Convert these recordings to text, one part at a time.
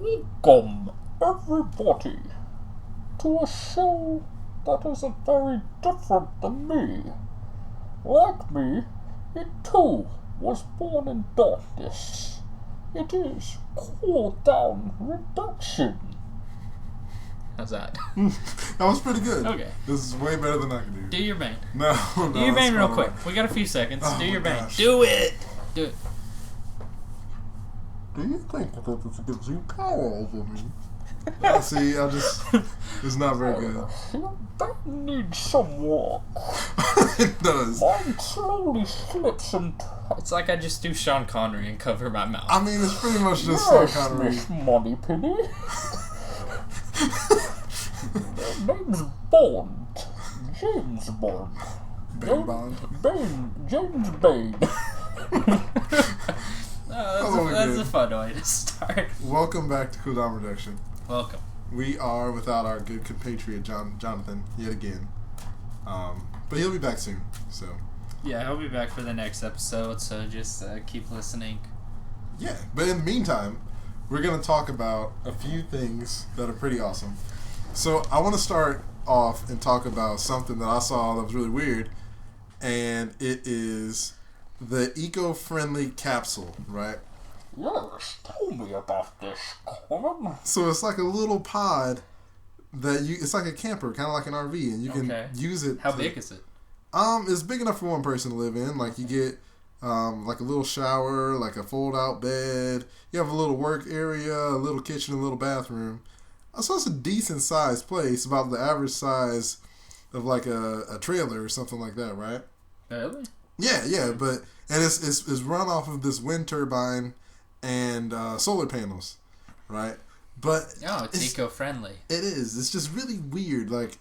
Welcome, everybody, to a show that isn't very different than me. Like me, it too was born in darkness. It is Cooldown Reduction. How's that? That was pretty good. Okay. This is way better than I can do. Do your bane. No. Do your bane real quick. We got a few seconds. Oh do your bane. gosh. Do it. Do it. Do you think that this gives you power over me? See, it's not very good. That needs some work. It does. Mine slowly slips and... It's like I just do Sean Connery and cover my mouth. I mean, it's pretty much just Sean Yes, Connery. Miss Moneypenny. Their name's Bond. James Bond. Bane Bond. James Bane. That's a fun way to start. Welcome back to Cooldown Reduction. Welcome. We are without our good compatriot Jonathan yet again, but he'll be back soon. So Yeah, I'll be back for the next episode, so just keep listening. yeah. But in the meantime, we're gonna talk about a few things that are pretty awesome. So I want to start off and talk about something that I saw that was really weird, and it is the eco-friendly capsule, right? Yes, tell me about this, Carmen. So it's like a little pod that it's like a camper, kind of like an RV, and you can use it. How big is it? It's big enough for one person to live in. Like you get like a little shower, like a fold-out bed. You have a little work area, a little kitchen, a little bathroom. So it's a decent sized place, about the average size of like a trailer or something like that, right? Really? Yeah, but it's run off of this wind turbine and solar panels, right? But it's eco-friendly. It is. It's just really weird. Like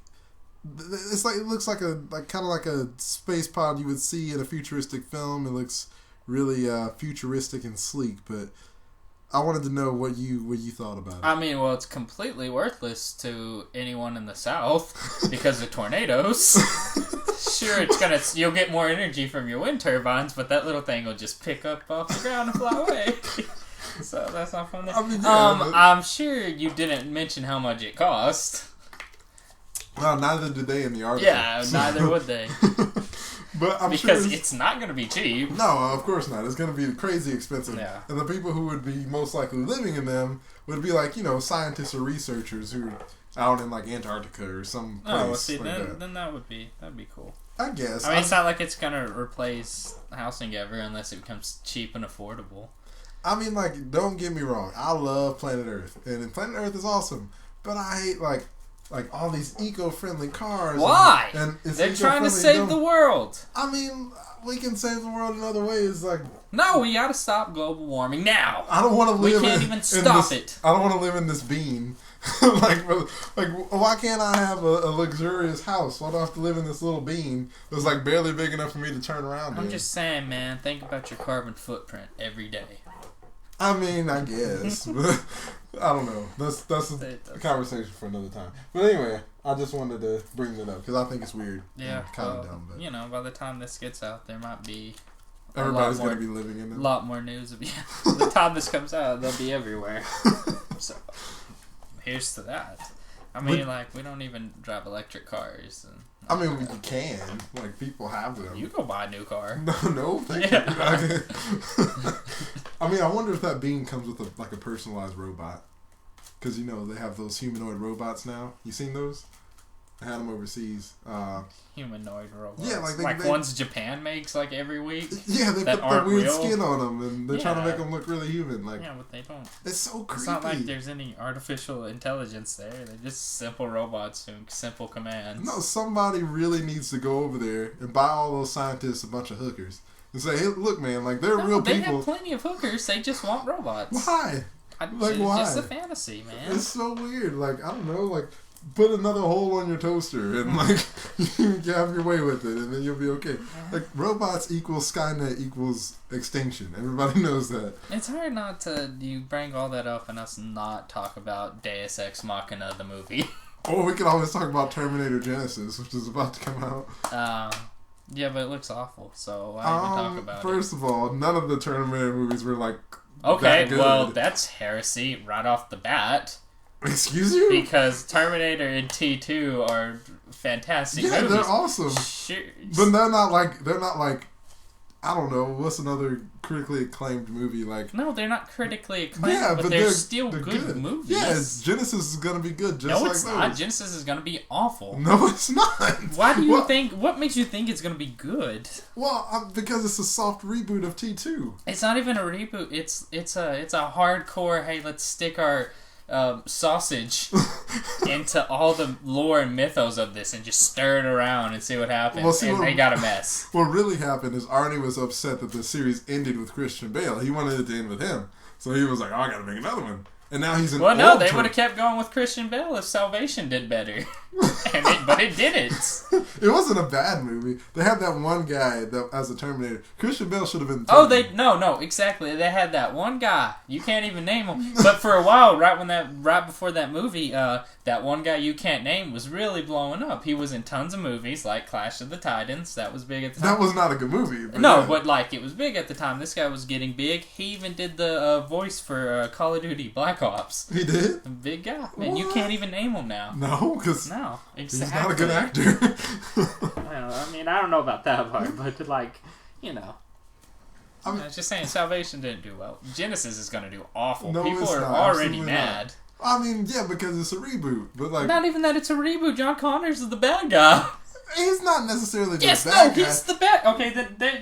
it's like it looks like kind of like a space pod you would see in a futuristic film. It looks really futuristic and sleek. But I wanted to know what you thought about it. I mean, well, it's completely worthless to anyone in the South because of tornadoes. Sure, you'll get more energy from your wind turbines, but that little thing will just pick up off the ground and fly away. So that's not fun. I mean, yeah, I'm sure you didn't mention how much it cost. Well, neither did they in the article. Yeah, neither would they. But I'm because sure it's not going to be cheap. No, of course not. It's going to be crazy expensive. Yeah. And the people who would be most likely living in them would be like, scientists or researchers who are out in like Antarctica or some place. Oh, well, see, like then that'd be cool. I guess. I mean, it's not like it's going to replace housing ever unless it becomes cheap and affordable. I mean, like, don't get me wrong. I love Planet Earth. And Planet Earth is awesome. But I hate, like all these eco-friendly cars. Why? And it's They're trying to save the world. I mean, we can save the world in other ways. Like, no, we gotta stop global warming now. I don't want to live. We can't even stop it. I don't want to live in this bean. like, why can't I have a luxurious house? Why do I have to live in this little bean that's like barely big enough for me to turn around? I'm just saying, man. Think about your carbon footprint every day. I mean, I guess, but I don't know. That's a conversation for another time. But anyway, I just wanted to bring that up because I think it's weird. Yeah, kind of dumb. But by the time this gets out, there might be everybody's going to be living in them. A lot more news. By the time this comes out, they'll be everywhere. So here's to that. I mean, we don't even drive electric cars. I mean, we can. Like, people have them. You go buy a new car. No, thank you. I mean, I wonder if that bean comes with a personalized robot. Because, they have those humanoid robots now. You seen those? I had them overseas. Humanoid robots. Yeah, like ones Japan makes every week. Yeah, they put that weird real. Skin on them, and they're trying to make them look really human. Yeah, but they don't. It's so creepy. It's not like there's any artificial intelligence there. They're just simple robots doing simple commands. No, somebody really needs to go over there and buy all those scientists a bunch of hookers and say, "Hey, look, man, they're real people." They have plenty of hookers. They just want robots. Why? Why? Why? Just a fantasy, man. It's so weird. I don't know. Put another hole on your toaster and you can have your way with it, and then you'll be okay. Robots equals Skynet equals extinction. Everybody knows that. It's hard not to you bring all that up and us not talk about Deus Ex Machina, the movie. Or we can always talk about Terminator Genesis, which is about to come out. Yeah, but it looks awful, so why even talk about First of all, none of the Terminator movies were Okay, that good. well, that's heresy right off the bat. Excuse you? Because Terminator and T2 are fantastic movies. Yeah, they're awesome. Sure. But they're not like, I don't know, what's another critically acclaimed movie like? No, they're not critically acclaimed, but they're still good movies. Yeah, Genesis is gonna be good. Just no, like it's those. not. Genesis is gonna be awful. No, it's not. Why do you think? What makes you think it's gonna be good? Well, because it's a soft reboot of T2. It's not even a reboot. It's a hardcore. Hey, let's stick our sausage into all the lore and mythos of this and just stir it around and see what happens. Well, and they got a mess. What really happened is Arnie was upset that the series ended with Christian Bale. He wanted it to end with him. So he was like, oh, I gotta make another one. And now he's an Well, no, they would have kept going with Christian Bale if Salvation did better. But it didn't. It wasn't a bad movie. They had that one guy that as a Terminator. Christian Bale should have been. No, exactly. They had that one guy. You can't even name him. But for a while, right before that movie, that one guy you can't name was really blowing up. He was in tons of movies like Clash of the Titans. That was big at the time. That was not a good movie. But like it was big at the time. This guy was getting big. He even did the voice for Call of Duty Black Ops. He did? A big guy. And you can't even name him now. No, because exactly. He's not a good actor. Well, I mean, I don't know about that part, but like, you know. I was just saying, Salvation didn't do well. Genesis is going to do awful. No, People it's are not. already mad. Not. I mean, yeah, because it's a reboot, but like not even that it's a reboot. John Connors is the bad guy. He's not necessarily the bad guy. He's the bad. Okay,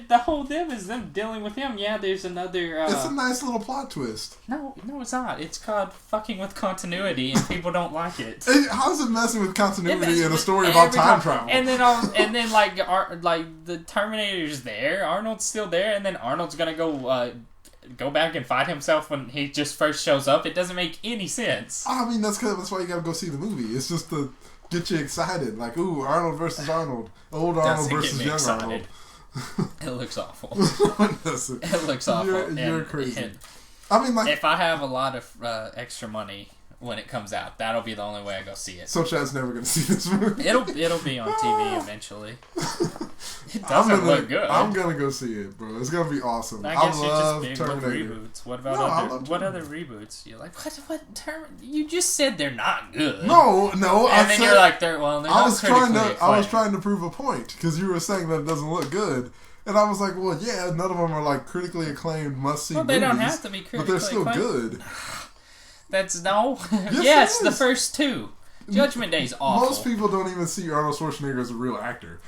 the whole div is them dealing with him. Yeah, there's another. It's a nice little plot twist. No, it's not. It's called fucking with continuity, and people don't like it. How's it messing with continuity in a story about time travel? And then like the Terminator's there, Arnold's still there, and then Arnold's gonna go back and fight himself when he just first shows up. It doesn't make any sense. I mean, that's why you gotta go see the movie. It's just to get you excited. Like, ooh, Arnold versus Arnold. Old Arnold versus young Arnold. It looks awful. Listen, it looks awful. You're crazy. I mean, like, if I have a lot of extra money when it comes out, that'll be the only way I go see it. So Chad's never gonna see this movie. It'll be on TV eventually. It doesn't look good. I'm gonna go see it, bro. It's gonna be awesome. I guess you're love just big Terminator. with reboots. What about other reboots? You're like, what? You just said they're not good. No. And then you're like, they're not critically acclaimed. I was trying to prove a point because you were saying that it doesn't look good. And I was like, well, yeah, none of them are like critically acclaimed must-see movies. Well, they don't have to be critically acclaimed. But they're still good. That's no. Yes, the first two. Judgment Day's awful. Most people don't even see Arnold Schwarzenegger as a real actor.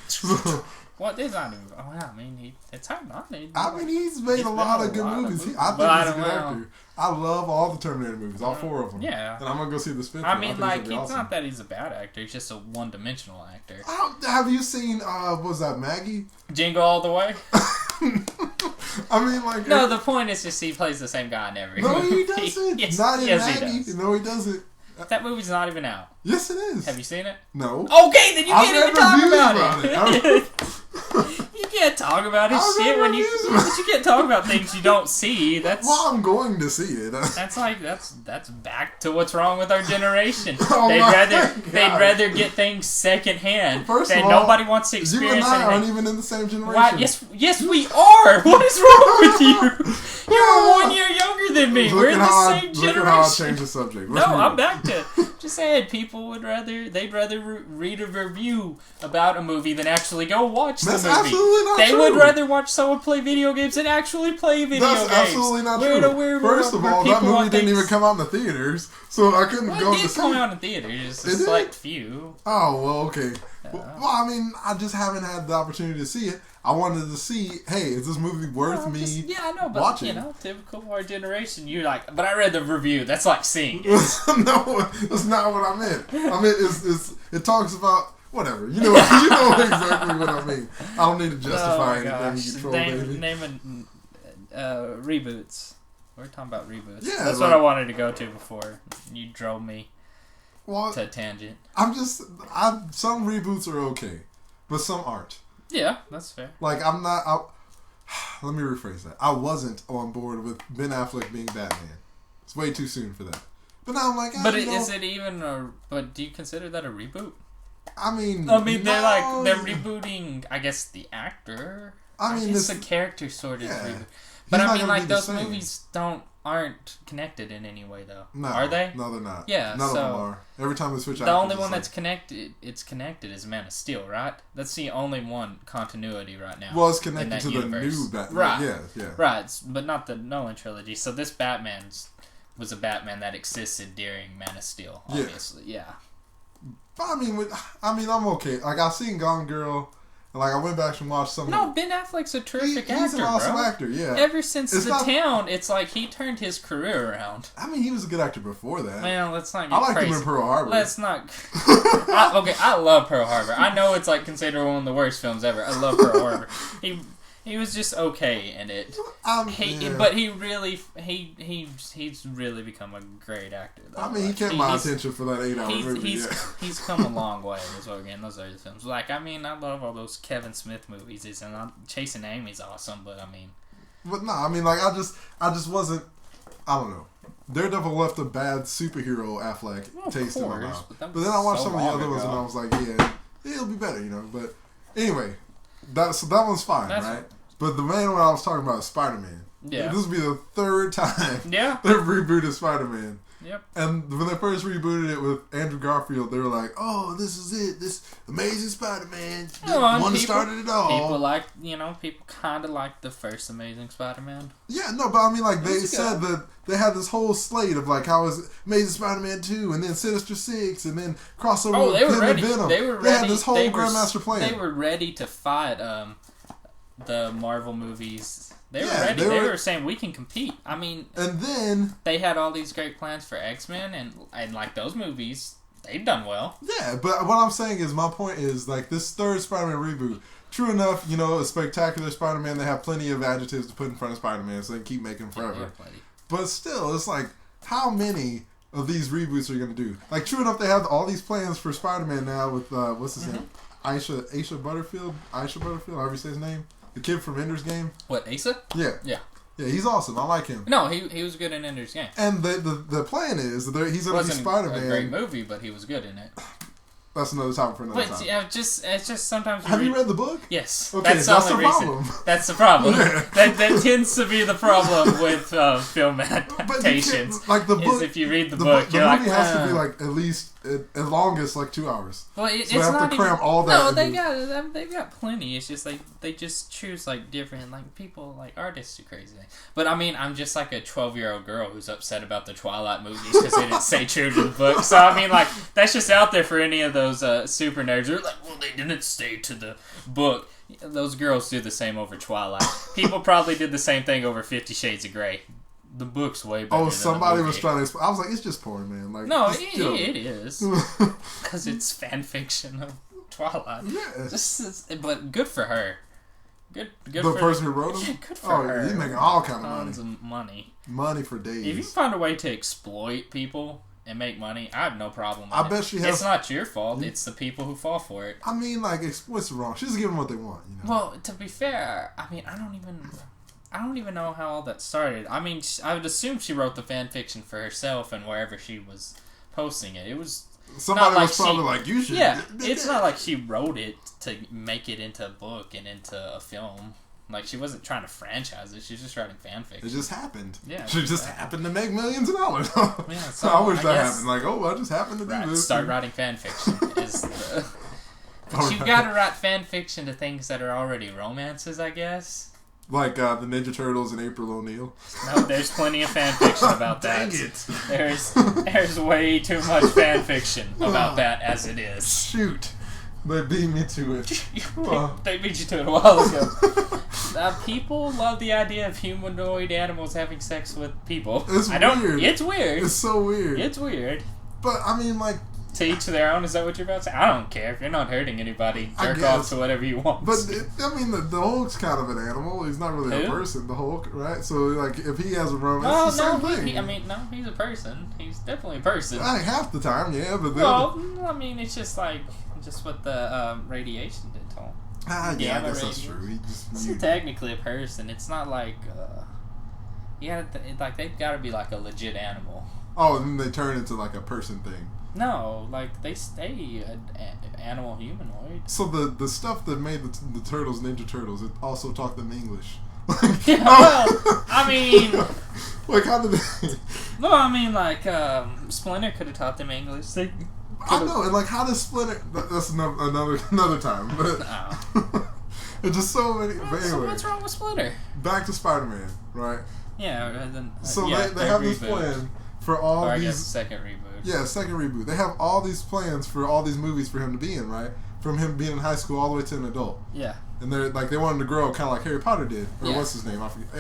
What is not even? Oh, I mean, it's hard not. I mean, he's made a lot of good movies. I think he's a good actor. I love all the Terminator movies, all 4 of them. Yeah. And I'm gonna go see the fifth. I mean, like, it's awesome. Not that he's a bad actor. He's just a one-dimensional actor. Have you seen? What was that, Maggie? Jingle All the Way. I mean, like, no. The point is just he plays the same guy in every movie. No, he doesn't. Yes, not in yes, Maggie. He does. No, he doesn't. That movie's not even out. Yes, it is. Have you seen it? No. Okay, then you can't even talk about it. You can't talk about his shit when you can't talk about things you don't see. That's well, I'm going to see it. That's back to what's wrong with our generation. Oh they'd rather get things secondhand. First of all, nobody wants to experience you and I anything. aren't even in the same generation. Why, yes, we are. What is wrong with you? You're 1 year younger than me. We're in the same generation. Look at how I changed the subject. No, I'm back to just saying. People they'd rather read a review about a movie than actually go watch the movie. That's absolutely not true. They would rather watch someone play video games than actually play video games. That's absolutely not true. First of all, that movie didn't even come out in the theaters, so I couldn't go to see it. It did come out in theaters. A select few. Oh, well, okay. Well, I mean, I just haven't had the opportunity to see it. I wanted to see, hey, is this movie worth me watching? You know, typical of our generation. You're like, but I read the review. That's like seeing it. No, that's not what I meant. I mean, it talks about whatever. You know exactly what I mean. I don't need to justify anything. You troll baby. Name reboots. We're talking about reboots. Yeah, that's what I wanted to go to before you drove me to a tangent. Some reboots are okay, but some aren't. Yeah, that's fair. Like, let me rephrase that. I wasn't on board with Ben Affleck being Batman. It's way too soon for that. But now I'm like, but do you consider that a reboot? I mean, they're rebooting, I guess, the actor. I mean, it's a character sort of reboot. But I mean, like, those movies don't aren't connected in any way, though. No, are they? No, they're not. Yeah, none so of them are. Every time they switch, the only one that's connected, is Man of Steel, right? That's the only one continuity right now. Well, it's connected to universe. the new Batman. Right? Yeah. Right, but not the Nolan trilogy. So this Batman was a Batman that existed during Man of Steel. Obviously, yeah. But I mean, I'm okay. Like I've seen Gone Girl. Like, I went back and watched some. No, Ben Affleck's a terrific actor, He's an awesome bro. actor, yeah. Ever since Town, it's like he turned his career around. I mean, he was a good actor before that. Man, let's not get I liked crazy. him in Pearl Harbor. Let's not... I love Pearl Harbor. I know it's, like, considered one of the worst films ever. I love Pearl Harbor. He was just okay in it. But he's really become a great actor, though. I mean, he kept my attention for that 8-hour movie. He's come a long way as well again. Those other films. Like, I mean, I love all those Kevin Smith movies. And Chasing Amy's awesome, but I mean... But no, I mean, like, I just wasn't... I don't know. Daredevil left a bad superhero Affleck taste in my mouth. But then I watched some of the other ones and I was like, yeah, it'll be better, you know. But anyway... So that one's fine, right? But the main one I was talking about is Spider-Man. Yeah. This will be the third time they've rebooted Spider-Man. Yep. And when they first rebooted it with Andrew Garfield, they were like, oh, this is it. This Amazing Spider-Man. The one that started it all. People kind of like the first Amazing Spider-Man. Yeah, no, but I mean, like, they said that they had this whole slate of, like, how was Amazing Spider-Man 2, and then Sinister 6, and then crossover with Venom and Venom. They had this whole Grandmaster plan. They were ready to fight the Marvel movies. They were ready. They were saying, we can compete. I mean... And then... They had all these great plans for X-Men, and like, those movies, they've done well. Yeah, but what I'm saying is, my point is, like, this third Spider-Man reboot, true enough, you know, a spectacular Spider-Man, they have plenty of adjectives to put in front of Spider-Man, so they can keep making them forever. Yeah, but still, it's like, how many of these reboots are you going to do? Like, true enough, they have all these plans for Spider-Man now with, what's his name? Aisha Butterfield, however you say his name. The kid from Ender's Game. What, Asa? Yeah. Yeah. Yeah, he's awesome. I like him. No, he was good in Ender's Game. And the plan is that he's going to be Spider-Man. It wasn't a great movie, but he was good in it. That's another topic for another time. But yeah, it's just sometimes. Have you read the book? Yes. Okay, that's the problem. That's the problem. that tends to be the problem with film adaptations. Like the book, is if you read the book, the movie has to be like at least at longest like 2 hours. Well, so they have to cram all that. No, they've got plenty. It's just like they just choose like different like people like artists do crazy things. But I mean, I'm just like a 12-year-old girl who's upset about the Twilight movies because they didn't stay true to the book. So I mean, like that's just out there for any of those super nerds who are like, well, they didn't stay to the book. Those girls do the same over Twilight. People probably did the same thing over 50 Shades of Grey. The book's way better. Oh, somebody was trying to. I was like, it's just porn, man. Like, no, it is because it's fan fiction of Twilight. Yeah, but good for her. Good. The person who wrote them. Yeah, good for her. He's making all kind of Tons of money. Money for days. If you find a way to exploit people and make money, I have no problem with it. I bet she has. It's not your fault. It's the people who fall for it. I mean, like, what's wrong? She's giving them what they want. You know? Well, to be fair, I mean, I don't even know how all that started. I mean, I would assume she wrote the fan fiction for herself and wherever she was posting it. It was somebody was probably like, you should. Yeah, it's not like she wrote it to make it into a book and into a film. Like, she wasn't trying to franchise it. She was just writing fan fiction. It just happened. Yeah. She just happened to make millions of dollars. Yeah, so I wish that happened. Like, I just happened to do this. Start writing fan fiction is the... But you gotta write fan fiction to things that are already romances, I guess. Like the Ninja Turtles and April O'Neil. No, there's plenty of fan fiction about that. Dang it. There's way too much fan fiction about that as it is. Shoot. They beat me to it. They beat you to it a while ago. People love the idea of humanoid animals having sex with people. It's weird. It's weird. It's so weird. It's weird. But, I mean, like... To each their own, is that what you're about to say? I don't care. If you're not hurting anybody, jerk off to whatever you want. But, the Hulk's kind of an animal. He's not really a person, the Hulk, right? So, like, if he has a romance, it's the same thing. He's a person. He's definitely a person. Half the time, yeah, but then... Well, I mean, it's just like... Just what the radiation did to him. Yeah, I guess that's true. It's technically a person. It's not like... they've got to be like a legit animal. Oh, and then they turn into like a person thing. No, like they stay an animal humanoid. So the stuff that made the Turtles Ninja Turtles, it also taught them English. Yeah, well, I mean... Like, how did they... No, I mean, like, Splinter could have taught them English. I know, and like, how does Splinter... That's another time, but... Oh. It's just so many... But anyway, So what's wrong with Splinter? back to Spider-Man, right? Yeah, then... So yeah, they have this plan for all or I these... guess second reboot. Yeah, second reboot. They have all these plans for all these movies for him to be in, right? From him being in high school all the way to an adult. Yeah. And they're like, they want him to grow kind of like Harry Potter did. Or what's his name? I forget.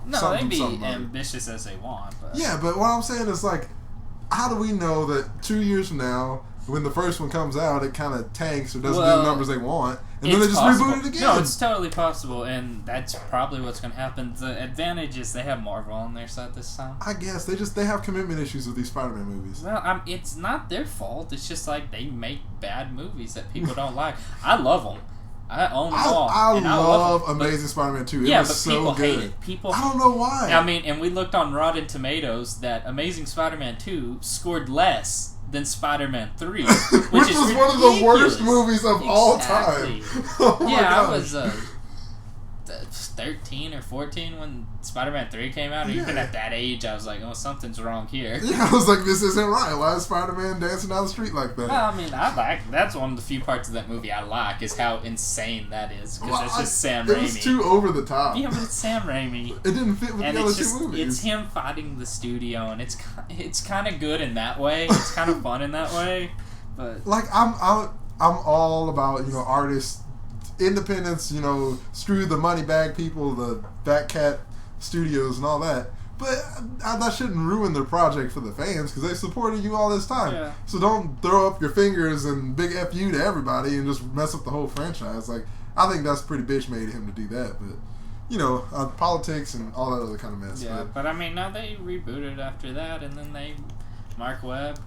No, they be ambitious as they want. But. Yeah, but what I'm saying is, like, how do we know that 2 years from now, when the first one comes out, it kind of tanks or doesn't do the numbers they want, and then they just reboot it again? No, it's totally possible, and that's probably what's going to happen. The advantage is they have Marvel on their side this time. I guess they have commitment issues with these Spider-Man movies. Well, it's not their fault. It's just like they make bad movies that people don't like. I love them. I own them all. I love them, Amazing Spider-Man 2. Yeah, it was so people good. hate it. People, I don't know why. I mean, and we looked on Rotten Tomatoes that Amazing Spider-Man 2 scored less than Spider-Man 3, which was is one of the worst movies of all time. Oh my yeah, gosh. I was 13 or 14 when Spider-Man 3 came out, and even at that age, I was like, oh, something's wrong here. Yeah, I was like, this isn't right. Why is Spider-Man dancing down the street like that? Well, I mean, that's one of the few parts of that movie I like, is how insane that is, because it's just Sam Raimi. It was too over the top. Yeah, but it's Sam Raimi. It didn't fit with the other two movies. It's him fighting the studio, and it's kind of good in that way. It's kind of fun in that way, but... Like, I'm all about, artists, independence, screw the money bag people, the Fat Cat Studios and all that. But that shouldn't ruin their project for the fans, because they supported you all this time. Yeah. So don't throw up your fingers and big F you to everybody and just mess up the whole franchise. Like, I think that's pretty bitch made of him to do that. But, politics and all that other kind of mess. Yeah, but I mean, now they rebooted after that, and then Mark Webb,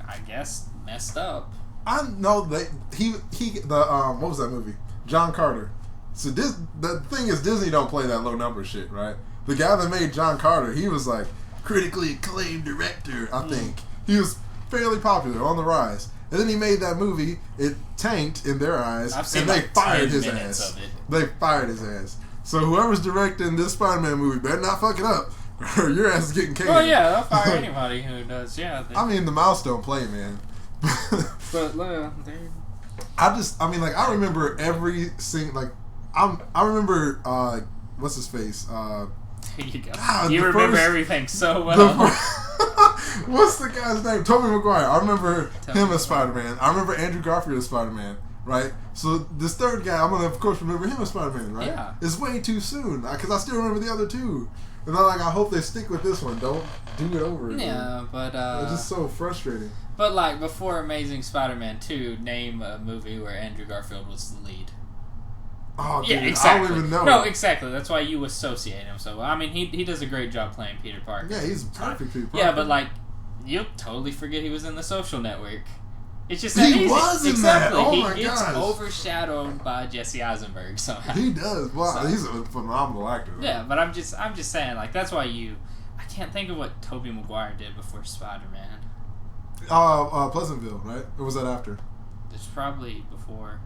I guess, messed up. I know what was that movie? John Carter. So the thing is, Disney don't play that low number shit, right? The guy that made John Carter, he was like critically acclaimed director, I think. He was fairly popular, on the rise. And then he made that movie, it tanked in their eyes, and they fired his ass. They fired his ass. So whoever's directing this Spider-Man movie better not fuck it up, or your ass is getting canned. Well, yeah, they'll fire anybody who does, yeah. I mean, the mouse don't play, man. But, I remember every single, I remember, what's his face? There you go. God, you remember everything so well. What's the guy's name? Tobey Maguire. I remember him as Spider-Man. I remember Andrew Garfield as Spider-Man, right? So this third guy, I'm going to, of course, remember him as Spider-Man, right? Yeah. It's way too soon, because I still remember the other two. And I hope they stick with this one. Don't do it over again. Yeah, but... it's just so frustrating. But, before Amazing Spider-Man 2, name a movie where Andrew Garfield was the lead. Oh, dude, yeah, exactly. I don't even know. No, exactly. That's why you associate him. So, I mean, he does a great job playing Peter Parker. Yeah, he's perfect Peter Parker. Yeah, but, you'll totally forget he was in The Social Network. It's just that he was in that. Oh my It's gosh. overshadowed by Jesse Eisenberg somehow. He does. Wow, he's a phenomenal actor. Though. Yeah, but I'm just saying, that's why I can't think of what Tobey Maguire did before Spider-Man. Pleasantville, right? Or was that after? It's probably before.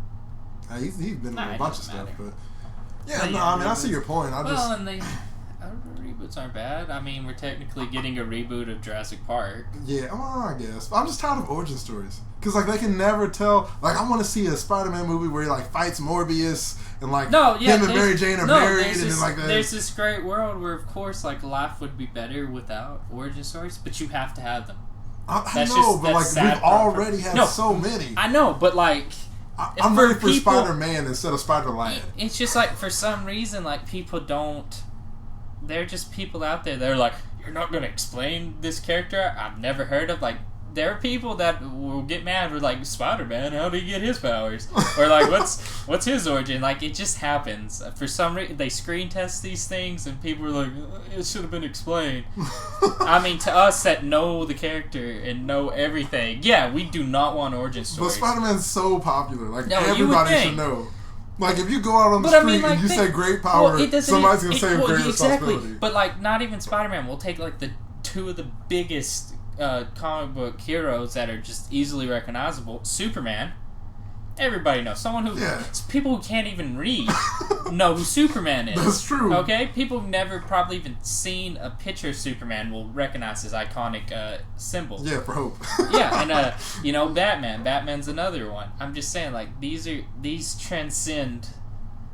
He's been in a bunch of stuff, but But I see your point. And reboots aren't bad. I mean, we're technically getting a reboot of Jurassic Park. Yeah, I guess. I'm just tired of origin stories. Because, they can never tell... I want to see a Spider-Man movie where he, fights Morbius and, him and Mary Jane are married and then, that. There's this great world where, of course, life would be better without origin stories, but you have to have them. I know, but, we've already had so many. I know, but, I'm ready for Spider-Man instead of Spider-Lad. It's just, for some reason, people don't... There are just people out there that are like, you're not going to explain this character I've never heard of. There are people that will get mad for Spider-Man, how did he get his powers? Or what's his origin? It just happens. For some reason, they screen test these things and people are like, it should have been explained. I mean, to us that know the character and know everything, yeah, we do not want origin stories. But Spider-Man's so popular. Everybody should know. If you go out on the street and you say great power, somebody's going to say great responsibility. But, not even Spider-Man. We'll take, the two of the biggest comic book heroes that are just easily recognizable. Superman. Everybody knows. Someone who... Yeah. People who can't even read know who Superman is. That's true. Okay? People who've never probably even seen a picture of Superman will recognize his iconic symbol. Yeah, for hope. Yeah, and, Batman. Batman's another one. I'm just saying, like, these transcend...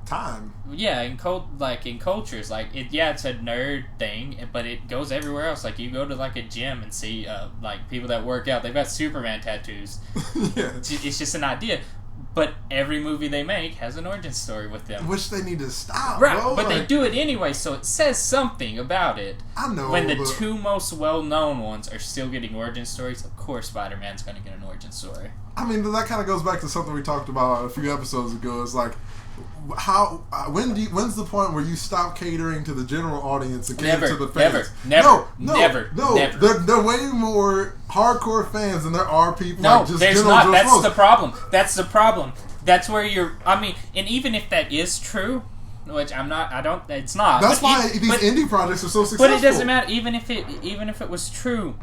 Time. Yeah, in cultures, like it's a nerd thing, but it goes everywhere else. Like you go to like a gym and see like people that work out, they've got Superman tattoos. Yeah, it's just an idea. But every movie they make has an origin story with them, which they need to stop. Right, bro. but they do it anyway, so it says something about it. I know. When the two most well-known ones are still getting origin stories, of course Spider-Man's going to get an origin story. I mean, that kind of goes back to something we talked about a few episodes ago. It's like, when's the point where you stop catering to the general audience and cater to the fans? Never. They're way more hardcore fans than there are people. No, like just there's general not. Joe That's Schmoes. the problem. That's where you're. I mean, and even if that is true, which I'm not. I don't. It's not. That's why these indie projects are so successful. But it doesn't matter. Even if it was true,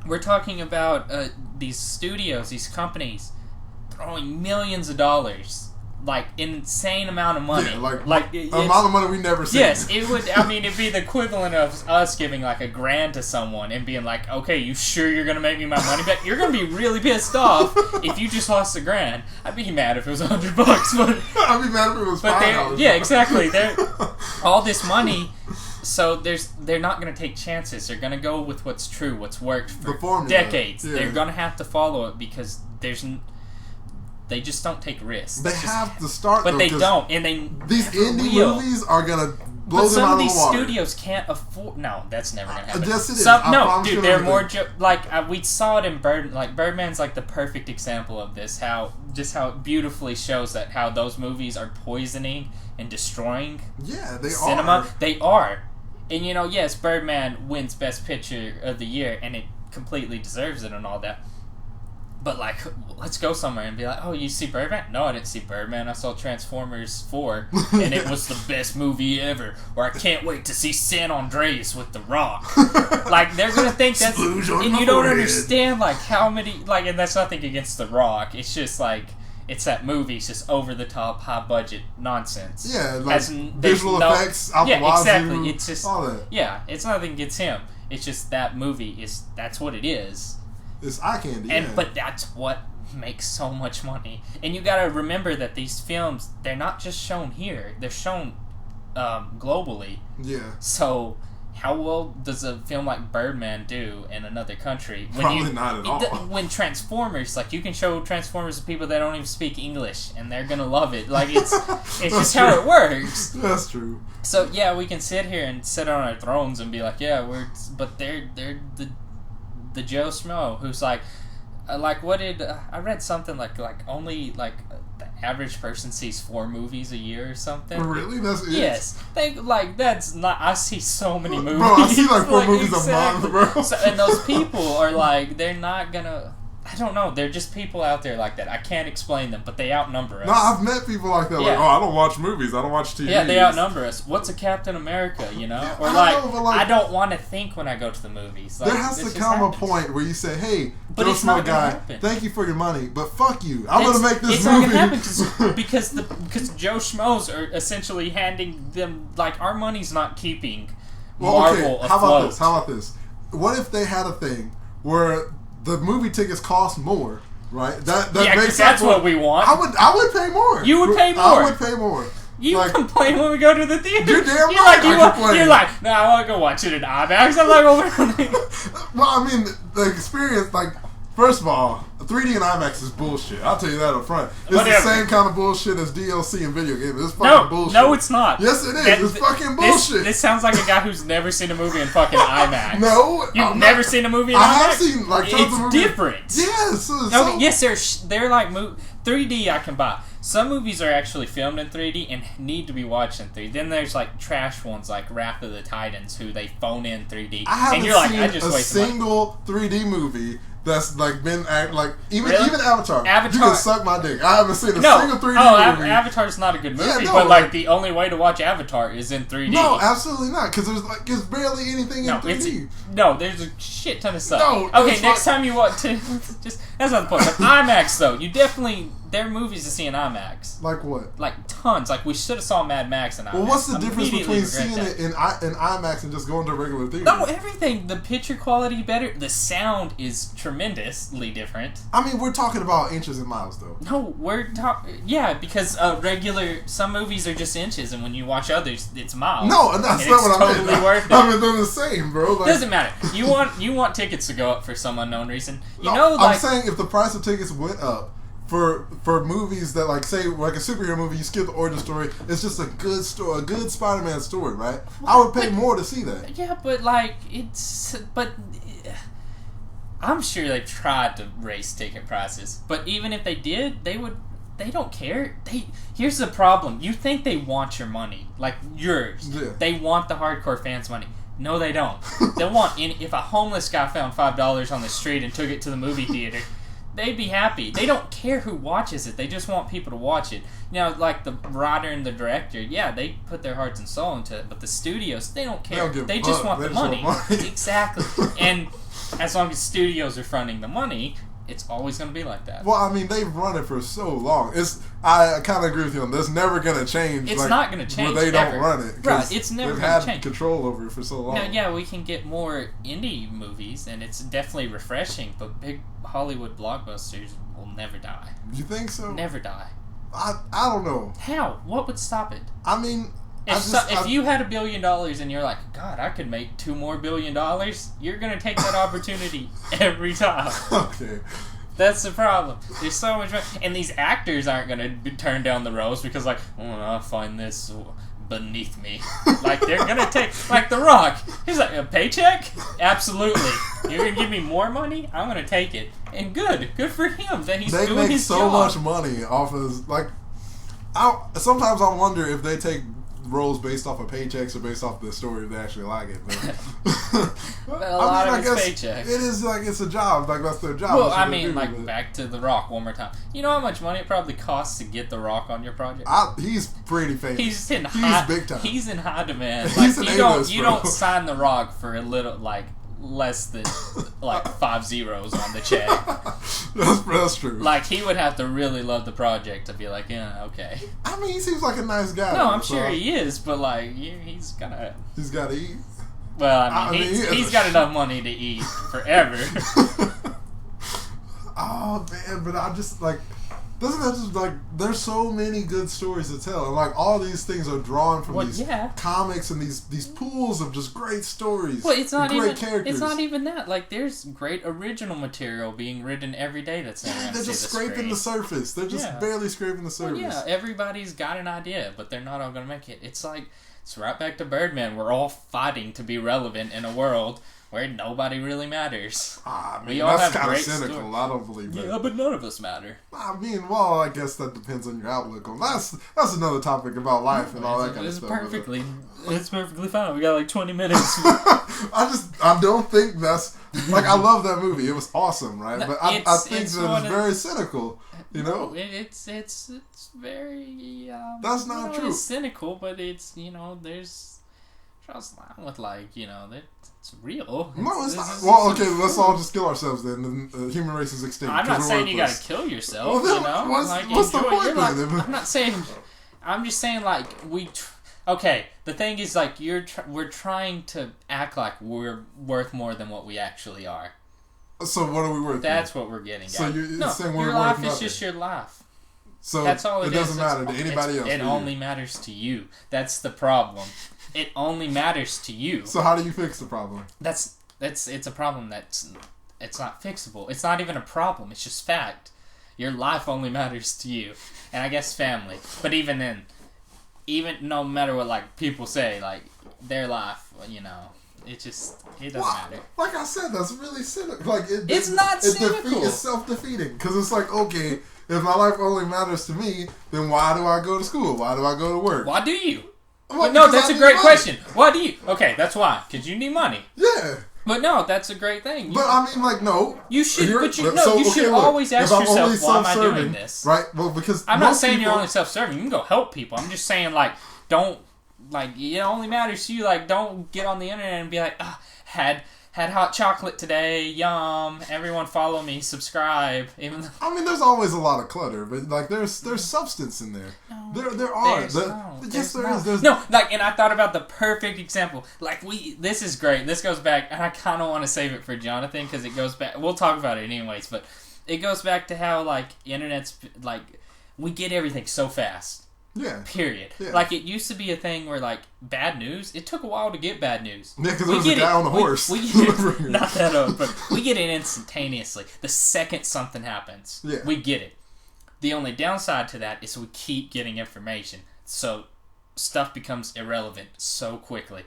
we're talking about these studios, these companies throwing millions of dollars. Like insane amount of money, yeah, like amount of money we never seen. Yes, it would. I mean, it'd be the equivalent of us giving like $1,000 to someone and being like, "Okay, you sure you're gonna make me my money back? You're gonna be really pissed off if you just lost $1,000. I'd be mad if it was $100, but I'd be mad if it was $5. Yeah, exactly. They're all this money. So they're not going to take chances. They're going to go with what's true, what's worked for decades. Yeah. They're going to have to follow it because they just don't take risks. They have to start, but they don't, and these indie movies are gonna blow them out of the water. Some of these studios can't afford. No, that's never gonna happen. Yes, it is. No, dude, they're more we saw it in Bird. Like Birdman's like the perfect example of this. How it beautifully shows that how those movies are poisoning and destroying. Yeah, they cinema. are. They are, and yes, Birdman wins Best Picture of the Year, and it completely deserves it and all that. But, like, let's go somewhere and be like, oh, you see Birdman? No, I didn't see Birdman. I saw Transformers 4, and it was the best movie ever. Or I can't wait to see San Andreas with The Rock. Like, they're going to think that's... And you don't understand, like, how many... Like, and that's nothing against The Rock. It's just, like... It's that movie. It's just over-the-top, high-budget nonsense. Yeah, like visual effects, yeah, exactly. It's just... all that. Yeah, it's nothing against him. It's just that movie is... That's what it is. It's eye candy, But that's what makes so much money. And you gotta remember that these films, they're not just shown here. They're shown globally. Yeah. So, how well does a film like Birdman do in another country? Probably not at all. When Transformers, like, you can show Transformers to people that don't even speak English, and they're gonna love it. Like, it's just true. how it works. That's true. So, yeah, we can sit here and sit on our thrones and be like, yeah, but they're the Joe Schmo who's like what did I read something like only like the average person sees 4 movies a year or something. Really? That's it? Yes. That's not. I see so many movies. Bro, I see like 4 movies a month, bro. So, and those people are like, they're not gonna. I don't know. They're just people out there like that. I can't explain them, but they outnumber us. No, I've met people like that. Yeah. Like, I don't watch movies. I don't watch TV. Yeah, they outnumber us. What's a Captain America, Yeah, or I don't want to think when I go to the movies. Like, there has to come a point where you say, hey, Joe Schmo guy, thank you for your money, but fuck you. I'm going to make this movie. It's not going to happen because Joe Schmoes are essentially handing them, like, our money's not keeping Marvel afloat. How about this? What if they had a thing where the movie tickets cost more, right? That's what we want. I would pay more. You would pay more. I would pay more. You complain when we go to the theater. You're damn right. You're like, no, I want to go watch it in IMAX. I'm like, well, I mean, the experience, like, first of all, 3D and IMAX is bullshit. I'll tell you that up front. It's the same kind of bullshit as DLC and video games. It's fucking bullshit. No, it's not. Yes, it is. It's fucking bullshit. This sounds like a guy who's never seen a movie in fucking IMAX. No. You've never seen a movie in IMAX? I have seen, like, tons of movies. It's different. Yes. Yes, they're like 3D I can buy. Some movies are actually filmed in 3D and need to be watched in 3D. Then there's like trash ones like Wrath of the Titans who they phone in 3D. I haven't seen a single 3D movie that's like been like even Avatar. You can suck my dick. I haven't seen a single 3D movie. Avatar's not a good movie, but like the only way to watch Avatar is in 3D. No, absolutely not, because there's barely anything in 3D. There's a shit ton of stuff. Okay, next time you want to just that's not the point. But IMAX though, you definitely there are movies to see in IMAX. Like what? Like tons. Like we should have saw Mad Max in IMAX. Well, what's the difference Immediately between seeing regret it in IMAX and just going to a regular theater? No, everything. The picture quality better. The sound is tremendously different. I mean, we're talking about inches and miles, though. No, we're talking... Yeah, because some movies are just inches, and when you watch others, it's miles. No, and that's not what I meant. It's totally worth it. I mean, they're the same, bro. Like, doesn't matter. You want tickets to go up for some unknown reason. I'm saying if the price of tickets went up for movies that, like, say, like a superhero movie, you skip the origin story, it's just a good story, a good Spider-Man story, right? I would pay more to see that. Yeah, but, like, but I'm sure they've tried to raise ticket prices. But even if they did, they don't care. Here's the problem. You think they want your money. Like, yours. Yeah. They want the hardcore fans' money. No, they don't. They want if a homeless guy found $5 on the street and took it to the movie theater, they'd be happy. They don't care who watches it. They just want people to watch it. You know, like the writer and the director, yeah, they put their hearts and soul into it. But the studios, they don't care. They just want the money. Exactly. And as long as studios are fronting the money, it's always going to be like that. Well, I mean, they've run it for so long. I kind of agree with you on this. Never going to change. It's not going to change. Where they don't run it. Right, it's never going to change. They've had control over it for so long. Now, yeah, we can get more indie movies, and it's definitely refreshing, but big Hollywood blockbusters will never die. You think so? Never die. I don't know. How? What would stop it? I mean... If you had $1 billion and you're like, God, I could make $2 more billion, you're going to take that opportunity every time. Okay. That's the problem. There's so much... And these actors aren't going to turn down the roles because, like, I find this beneath me. Like, they're going to take... Like, The Rock. He's like, a paycheck? Absolutely. You're going to give me more money? I'm going to take it. And good. Good for him that he's doing his job. They make so much money off of... Like, sometimes I wonder if they take roles based off of paychecks or based off the story if they actually like it. But a lot of it's paychecks. It is like it's a job. Like that's their job. Well, I mean, like back to The Rock one more time. You know how much money it probably costs to get The Rock on your project? He's pretty famous. He's big time. He's in high demand. Like you don't sign The Rock for a little less than like 5 zeros on the check. That's true. Like he would have to really love the project to be like, yeah, okay. I mean, he seems like a nice guy. No, I'm sure he is, but like he's got to eat. Well, I mean, he's got enough money to eat forever. Oh man, but I just like. Doesn't that just like there's so many good stories to tell, and like all these things are drawn from these comics and these pools of just great stories. Well, it's not great characters. It's not even that. Like there's great original material being written every day that's they're just scraping the surface. They're just barely scraping the surface. Well, yeah, everybody's got an idea, but they're not all gonna make it. It's like it's right back to Birdman. We're all fighting to be relevant in a world where nobody really matters. I mean, we all that's have kind of great cynical. stories. I don't believe that. Yeah, but none of us matter. I mean, well, I guess that depends on your outlook on that's another topic about life and all that kind of stuff. It's perfectly fine. We got like 20 minutes. I don't think that's like I love that movie. It was awesome, right? But I think that it's very cynical. You know, it's very. That's not true. It's cynical, but it's there's. Trust line with it's real. No, it's not. Well, okay, let's all just kill ourselves then. The human race is extinct. I'm not saying you gotta kill yourself. Well, what's the point then? I'm not saying. I'm just saying okay, the thing is we're trying to act like we're worth more than what we actually are. So what are we worth? That's what we're getting at. So you're saying we're your worth life is just your life. So that's all it doesn't matter to anybody else. It only matters to you. That's the problem. It only matters to you. So how do you fix the problem? It's a problem it's not fixable. It's not even a problem. It's just fact. Your life only matters to you, and I guess family. But even then, no matter what people say, their life, it doesn't matter. Like I said, that's really cynical. It's not cynical. It's self-defeating because it's like, okay, if my life only matters to me, then why do I go to school? Why do I go to work? Why do you? But no, that's a great question. Why do you? Okay, that's why. Because you need money. Yeah. But no, that's a great thing. But I mean, no. You should. But you should always ask yourself, why am I doing this? Right. Well, because I'm not saying you're only self-serving. You can go help people. I'm just saying, it only matters to you. Don't get on the internet and be like, had Had hot chocolate today. Yum. Everyone follow me. Subscribe. Even though... I mean, there's always a lot of clutter, but like there's substance in there. No, there are. There's No, like, and I thought about the perfect example. Like, this is great. This goes back, and I kind of want to save it for Jonathan because it goes back. We'll talk about it anyways, but it goes back to how, like, internet's, like, we get everything so fast. Yeah. Period. Yeah. Like, it used to be a thing where, like, bad news, it took a while to get bad news. Yeah, because there was a guy on a horse. We get it, not that old, but we get it instantaneously. The second something happens, we get it. The only downside to that is we keep getting information. So, stuff becomes irrelevant so quickly.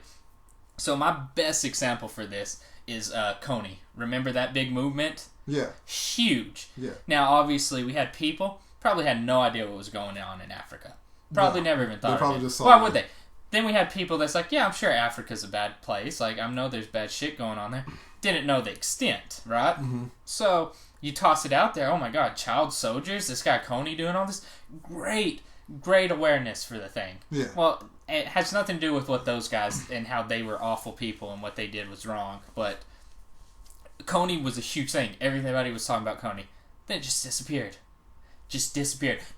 So, my best example for this is Coney. Remember that big movement? Yeah. Huge. Yeah. Now, obviously, we had people probably had no idea what was going on in Africa. Probably never even thought of it. Just Why would they? Then we had people that's like, yeah, I'm sure Africa's a bad place. Like, I know there's bad shit going on there. Didn't know the extent, right? Mm-hmm. So, you toss it out there. Oh my God, child soldiers. This guy Coney doing all this. Great awareness for the thing. Yeah. Well, it has nothing to do with what those guys and how they were awful people and what they did was wrong. But Coney was a huge thing. Everybody was talking about Coney. Then it just disappeared.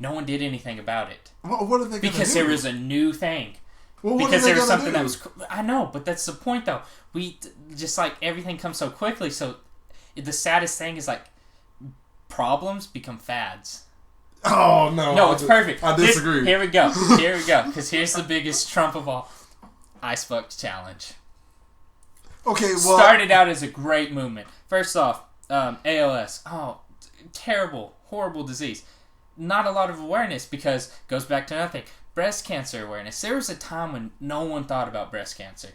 No one did anything about it. Well, what are they going to do? Because there was a new thing. Well, because there was something that was... I know, but that's the point, though. We just, like, everything comes so quickly, so the saddest thing is, like, problems become fads. Oh, no. No, it's perfect. I disagree. Here we go. Because here's the biggest trump of all. Ice Bucket Challenge. Okay, well... Started out as a great movement. First off, ALS. Oh, terrible, horrible disease. Not a lot of awareness because goes back to nothing. Breast cancer awareness. There was a time when no one thought about breast cancer.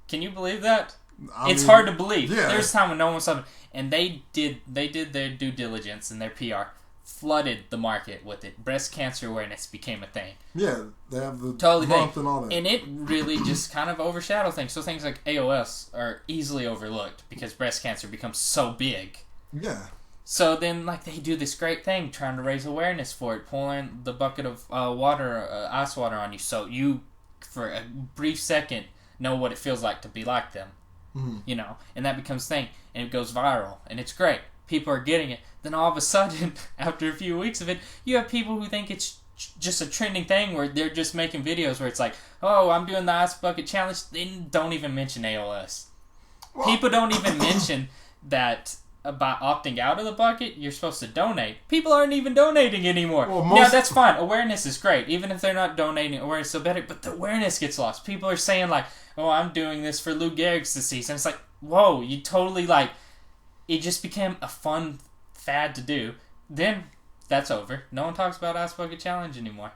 Can you believe that? It's hard to believe. Yeah. There was a time when no one saw it. And they did their due diligence and their PR. Flooded the market with it. Breast cancer awareness became a thing. Yeah, they have the month and all that. And it really just kind of overshadowed things. So things like ALS are easily overlooked because breast cancer becomes so big. Yeah. So then, like, they do this great thing, trying to raise awareness for it, pouring the bucket of ice water on you, so you, for a brief second, know what it feels like to be like them. Mm-hmm. You know? And that becomes a thing, and it goes viral, and it's great. People are getting it. Then all of a sudden, after a few weeks of it, you have people who think it's just a trending thing where they're just making videos where it's like, oh, I'm doing the ice bucket challenge. They don't even mention ALS. Well, people don't even mention that by opting out of the bucket, you're supposed to donate. People aren't even donating anymore. Well, now, that's fine. Awareness is great. Even if they're not donating, awareness is so better. But the awareness gets lost. People are saying, like, oh, I'm doing this for Lou Gehrig's disease. And it's like, whoa, you totally, like, it just became a fun fad to do. Then, that's over. No one talks about Ice Bucket Challenge anymore.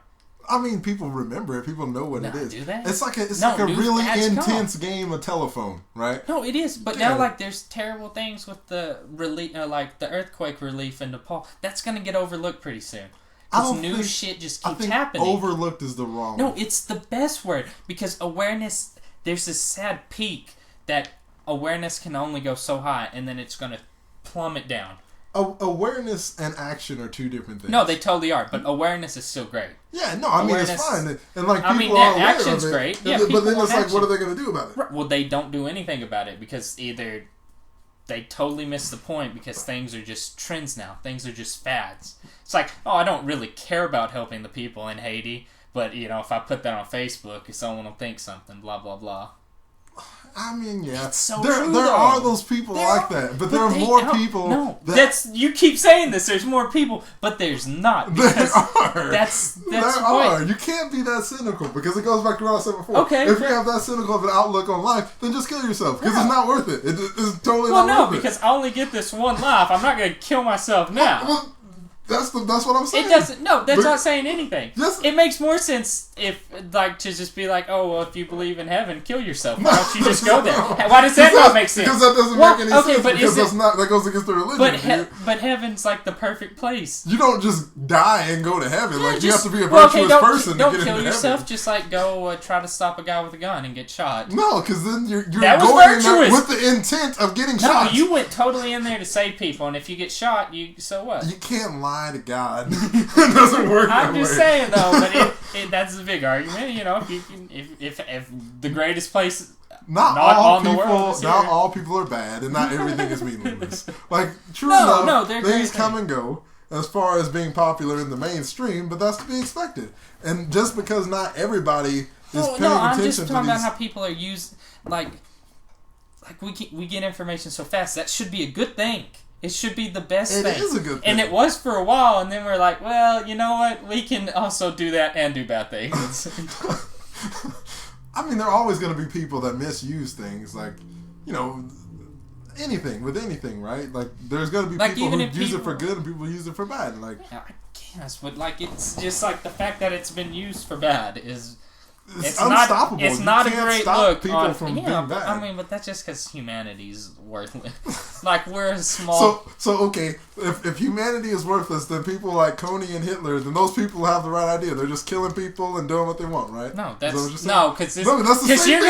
I mean, people remember it. People know what it is. Do they? It's like a really intense game of telephone, right? No, it is. But now, like, there's terrible things with the relief, like the earthquake relief in Nepal. That's gonna get overlooked pretty soon. This shit just keeps happening. Overlooked is the wrong. No, it's the best word because awareness. There's this sad peak that awareness can only go so high, and then it's gonna plummet down. Awareness and action are two different things. No, they totally are, but awareness is still great. Yeah, no, I mean, it's fine. And like, people are aware action's of it, great. Yeah, but then it's like, what are they going to do about it? Right. Well, they don't do anything about it because either they totally miss the point because things are just trends now. Things are just fads. It's like, oh, I don't really care about helping the people in Haiti, but, you know, if I put that on Facebook, someone will think something, blah, blah, blah. I mean, yeah, so there are those people like that, but there are more people. No, you keep saying this. There's more people, but there's not. There are. That's what. You can't be that cynical because it goes back to what I said before. Okay, if you have that cynical of an outlook on life, then just kill yourself because it's not worth it. It's totally not worth it. Well, no, because I only get this one life. I'm not going to kill myself now. Well, that's what I'm saying. It doesn't. No, that's not saying anything. Just, it makes more sense if, like, to just be like, oh, well, if you believe in heaven, kill yourself. Why don't you just go there? Why does that not make sense? Because that doesn't make any sense. But because that goes against the religion. But heaven's like the perfect place. You don't just die and go to heaven. Like you have to be a virtuous person to get into heaven. Don't kill yourself. Just like go try to stop a guy with a gun and get shot. No, because then you're going in there with the intent of getting shot. No, you went totally in there to save people, and if you get shot, so what? You can't lie to God. It doesn't work. I'm just saying though, but that's the big argument. You know, if the greatest place not all all the people, world is not here. all people are bad, and not everything is meaningless. Like, true No, enough, they're things great come and go as far as being popular in the mainstream, but that's to be expected. And just because not everybody is paying I'm attention just to talking these... about how people are used, like we get information so fast. That should be a good thing. It should be the best thing. It is a good thing. And it was for a while, and then we're like, well, you know what? We can also do that and do bad things. I mean, there are always going to be people that misuse things, like, you know, anything, right? Like, there's going to be like, people who even use it for good and people who use it for bad. Like, yeah, I guess, but like, it's just like the fact that it's been used for bad is... It's unstoppable. It's not a can't great stop look people on from being but, bad. I mean, but that's just because humanity's worthless. Like, we're a small... So okay, if humanity is worthless, then people like Coney and Hitler, then those people have the right idea. They're just killing people and doing what they want, right? No, because you're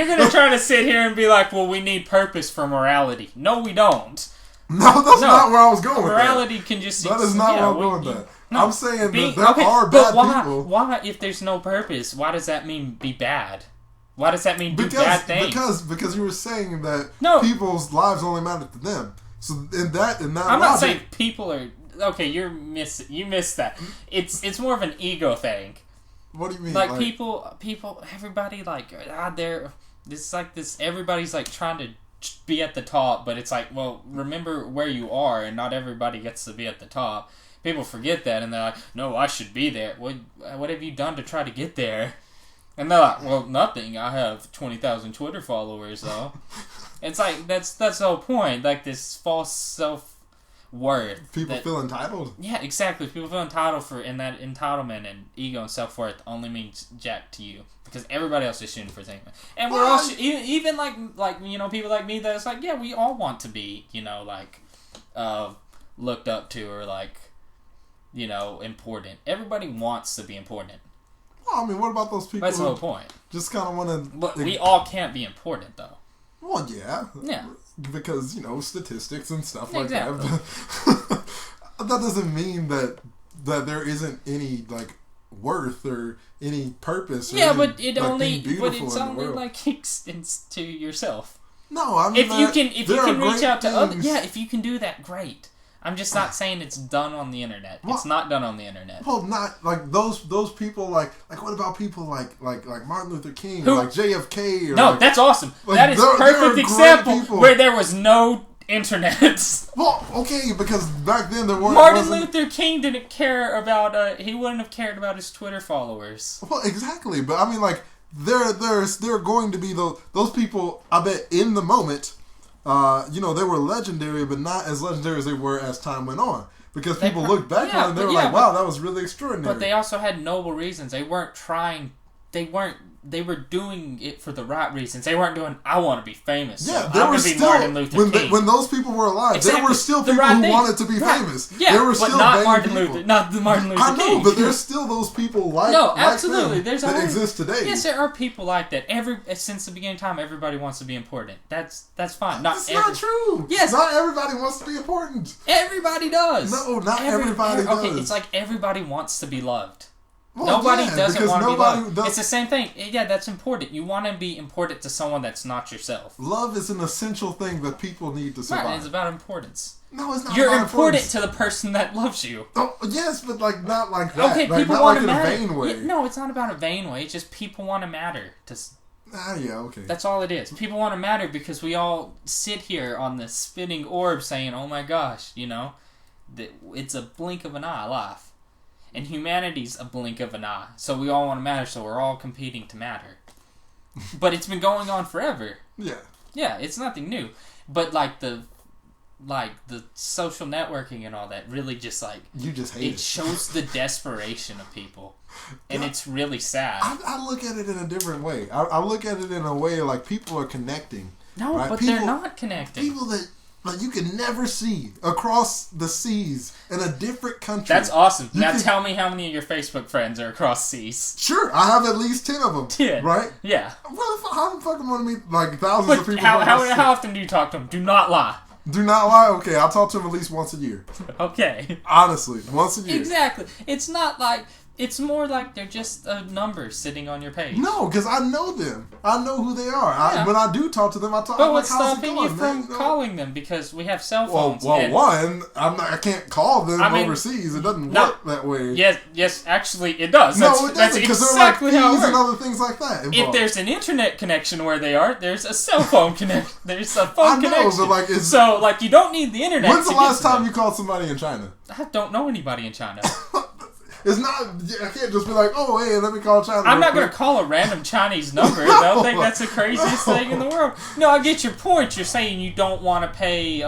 gonna try to sit here and be like, well, we need purpose for morality. No, we don't. No, that's not where I was going with morality that. can just... That is not where I'm going with that. No, I'm saying that there are bad people. Why, if there's no purpose, why does that mean be bad? Why does that mean do bad things? Because you were saying that people's lives only matter to them. So in that I'm logic, not saying people are... Okay, you missed that. It's more of an ego thing. What do you mean? Like people, everybody like it's like this. Everybody's like trying to be at the top, but it's like, well, remember where you are, and not everybody gets to be at the top. People forget that, and they're like, no, I should be there. What have you done to try to get there? And they're like, well, nothing. I have 20,000 Twitter followers, though. It's like, that's the whole point. Like, this false self-worth. People feel entitled? Yeah, exactly. People feel entitled and that entitlement and ego and self-worth only means jack to you. Because everybody else is shooting for things. And we're all, even like, you know, people like me that it's like, yeah, we all want to be, you know, like, looked up to or like, you know, important. Everybody wants to be important. Well, I mean, what about those people That's the who whole point. just kind of want to... But we all can't be important, though. Well, yeah. Yeah. Because, you know, statistics and stuff like exactly. that. But that doesn't mean that there isn't any, like, worth or any purpose. Or yeah, any, but it's world. only like extends to yourself. No, I mean, if you can reach out to others, yeah, if you can do that, great. I'm just not saying it's done on the internet. Well, it's not done on the internet. Well, not like those people like what about people like Martin Luther King or like JFK? Or no, like, that's awesome. Like, that is perfect example where there was no internet. Well, okay, because back then there weren't. Martin Luther King didn't care about. He wouldn't have cared about his Twitter followers. Well, exactly, but I mean, like there are going to be those people. I bet in the moment. You know, they were legendary, but not as legendary as they were as time went on. Because people looked back on it and they were like, wow, that was really extraordinary. But they also had noble reasons. They weren't trying... They were doing it for the right reasons. They weren't doing, I want to be famous. Yeah, so I'm going to be Martin Luther King. When those people were alive, there were still people who wanted to be famous. Yeah, there were but still not Martin Luther King. I know, but there's still those people like absolutely. Them that exist today. Yes, there are people like that. Since the beginning of time, everybody wants to be important. That's fine. That's not true. Yes. Not everybody wants to be important. Everybody does. No, not everybody does. Okay, it's like everybody wants to be loved. Well, nobody doesn't want to be loved. It's the same thing. Yeah, that's important. You want to be important to someone that's not yourself. Love is an essential thing that people need to survive. Right, it's about importance. No, it's not. You're about important importance. To the person that loves you. Oh, yes, but like not like that. Okay, like, people not want like to matter. In a vain way. Yeah, no, it's not about a vain way. It's just people want to matter. Yeah, okay. That's all it is. People want to matter because we all sit here on this spinning orb saying, "Oh my gosh," you know, it's a blink of an eye life. And humanity's a blink of an eye. So we all want to matter, so we're all competing to matter. But it's been going on forever. Yeah. Yeah, it's nothing new. But like the social networking and all that really just like... You just hate it. It shows the desperation of people. And it's really sad. I look at it in a different way. I look at it in a way like people are connecting. No, right? but they're not connecting. People that... Like you can never see across the seas in a different country. That's awesome. Now tell me how many of your Facebook friends are across seas. Sure, I have at least 10 of them. 10, right? Yeah. Well, how the fuck am I going to meet like thousands of people? How often do you talk to them? Do not lie. Do not lie. Okay, I'll talk to them at least once a year. Okay. Honestly, once a year. Exactly. It's not like It's more like they're just a number sitting on your page. No, because I know them. I know who they are. Yeah. When I do talk to them, I talk. But I'm what's like, how's it stopping going, you from man? calling them? Because we have cell phones. I can't call them overseas. It doesn't work that way. Yes, actually, it does. It doesn't, that's because exactly there are how like it fees and works. other things like that involved. If there's an internet connection where they are, there's a cell phone connection. There's a phone I know, connection. but so you don't need the internet. When's the last time you called somebody in China? I don't know anybody in China. It's not. I can't just be like, oh, hey, let me call China. I'm not going to call a random Chinese number. I don't think that's the craziest thing in the world. No, I get your point. You're saying you don't want to pay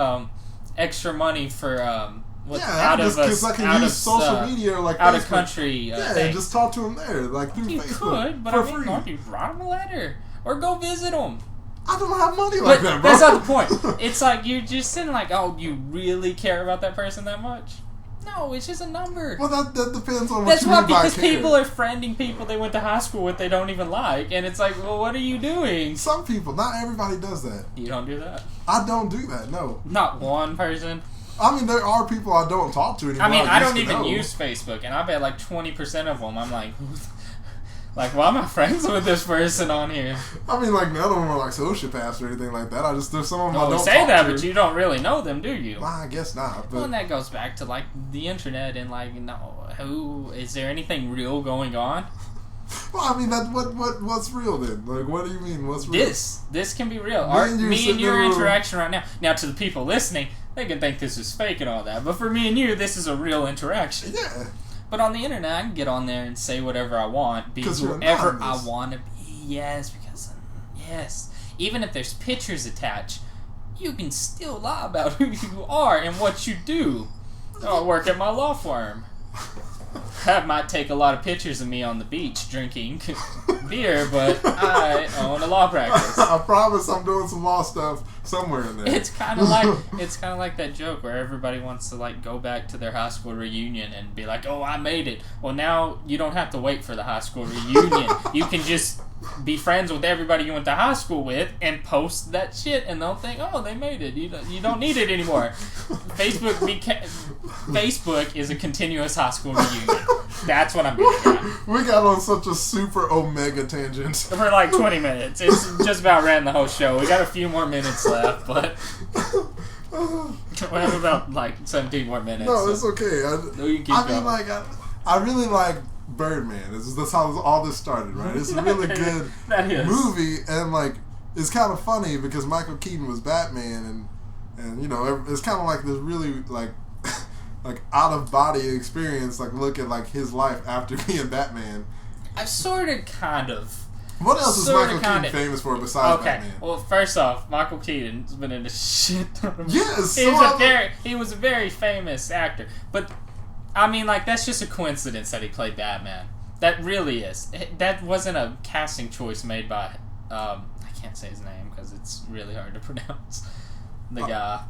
extra money for out of social media like out Facebook. of country. Yeah, just talk to them there, like through you Facebook. Could, but for I mean, free. why don't you write them a letter or go visit them? I don't have money like that, bro. That's not the point. It's like you're just saying, like, oh, you really care about that person that much? No, it's just a number. Well, that depends on what That's you why, mean by because care. people are friending people they went to high school with they don't even like, and it's like, well, what are you doing? Some people, not everybody does that. You don't do that. I don't do that. No. Not one person. I mean, there are people I don't talk to anymore. I mean, I don't used to even know. use Facebook, and I bet like 20% of them, I'm like, why am I friends with this person on here? I mean, like, none of them are like sociopaths or anything like that. There's some of them I Well, don't we say talk that, to. but you don't really know them, do you? Well, I guess not. But Well, and that goes back to like the internet and like, is there anything real going on? well, I mean, what's real then? Like, what do you mean? What's real? This can be real. Me and your you- interaction right now. Now, to the people listening, they can think this is fake and all that, but for me and you, this is a real interaction. Yeah. But on the internet, I can get on there and say whatever I want, be 'Cause you're whoever I anonymous. want to be. Yes, because even if there's pictures attached, you can still lie about who you are and what you do. Oh, I work at my law firm. That might take a lot of pictures of me on the beach drinking beer, but I own a law practice. I promise I'm doing some law stuff somewhere in there. It's kind of like that joke where everybody wants to like go back to their high school reunion and be like, "Oh, I made it." Well, now you don't have to wait for the high school reunion. You can just be friends with everybody you went to high school with and post that shit, and they'll think, "Oh, they made it." You don't need it anymore. Facebook is a continuous high school reunion. That's what I'm getting at. We got on such a super omega tangent. For like 20 minutes. It's just about ran the whole show. We got a few more minutes left, but we have about like 17 more minutes. No, it's okay. We can keep going. I really like Birdman. That's how all this started, right? It's a really good That is. movie, and like it's kind of funny because Michael Keaton was Batman, and you know it's kind of like this really like out of body experience. Like look at like his life after being Batman. I've sort of kind of. What else is Sorta, Michael Keaton kinda. famous for besides Okay, Batman? well, first off, Michael Keaton's been in a shit ton of Yes, he was a very famous actor, but I mean, like, that's just a coincidence that he played Batman. That really is. That wasn't a casting choice made by I can't say his name because it's really hard to pronounce. The guy.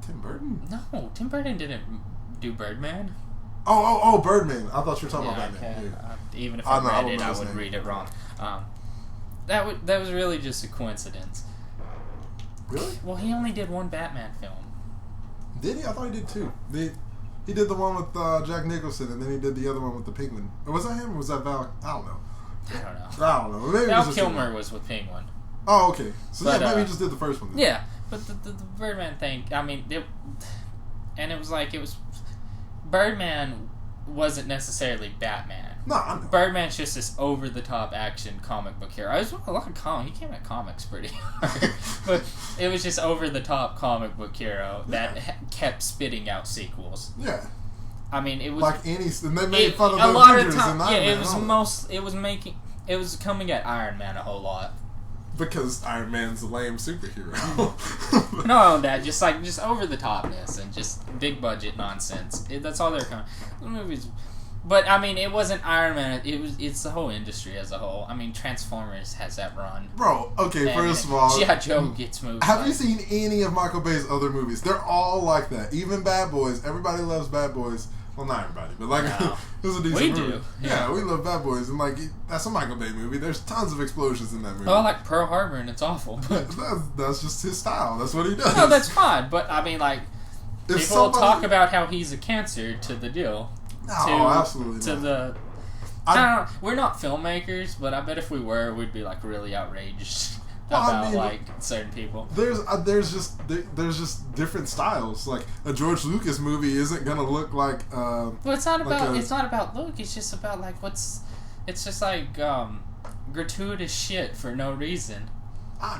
Tim Burton? No, Tim Burton didn't do Birdman. Oh, Birdman. I thought you were talking about okay. Batman. Yeah. Even if I I don't know, I read don't it, know I his would name. read it wrong. That was really just a coincidence. Really? Well, he only did one Batman film. Did he? I thought he did two. He did the one with Jack Nicholson, and then he did the other one with the Penguin. Or was that him, or was that Val? I don't know. I don't know. Maybe it was Val just Kilmer him. was with Penguin. Oh, okay. So But, maybe he just did the first one then. Yeah, but the Birdman thing, I mean, it was Birdman wasn't necessarily Batman. No, I know. Birdman's just this over-the-top action comic book hero. I was a lot of comics. He came at comics pretty hard, but it was just over-the-top comic book hero that kept spitting out sequels. Yeah. I mean, it was Like any, and they made fun of a the lot of Avengers time. and Yeah, Iron it Man was and all that. it was coming at Iron Man a whole lot. Because Iron Man's a lame superhero. No, that just over the topness and just big budget nonsense. That's all they're coming. The movies, but I mean, it wasn't Iron Man. It's the whole industry as a whole. I mean, Transformers has that run. Bro, okay, And first of all, G.I. Joe gets moved. have you seen any of Michael Bay's other movies? They're all like that. Even Bad Boys. Everybody loves Bad Boys. Well, not everybody, but like No. it was a decent We movie. do. Yeah, we love Bad Boys, and like that's a Michael Bay movie. There's tons of explosions in that movie. Oh, I like Pearl Harbor, and it's awful. But That's just his style. That's what he does. no, that's fine. But I mean, like If people will somebody- talk about how he's a cancer to the deal. absolutely to not. the. I don't know. We're not filmmakers, but I bet if we were, we'd be like really outraged about like certain people. There's just different styles. Like a George Lucas movie isn't gonna look like. Well, it's not about look. It's just about like It's just like gratuitous shit for no reason.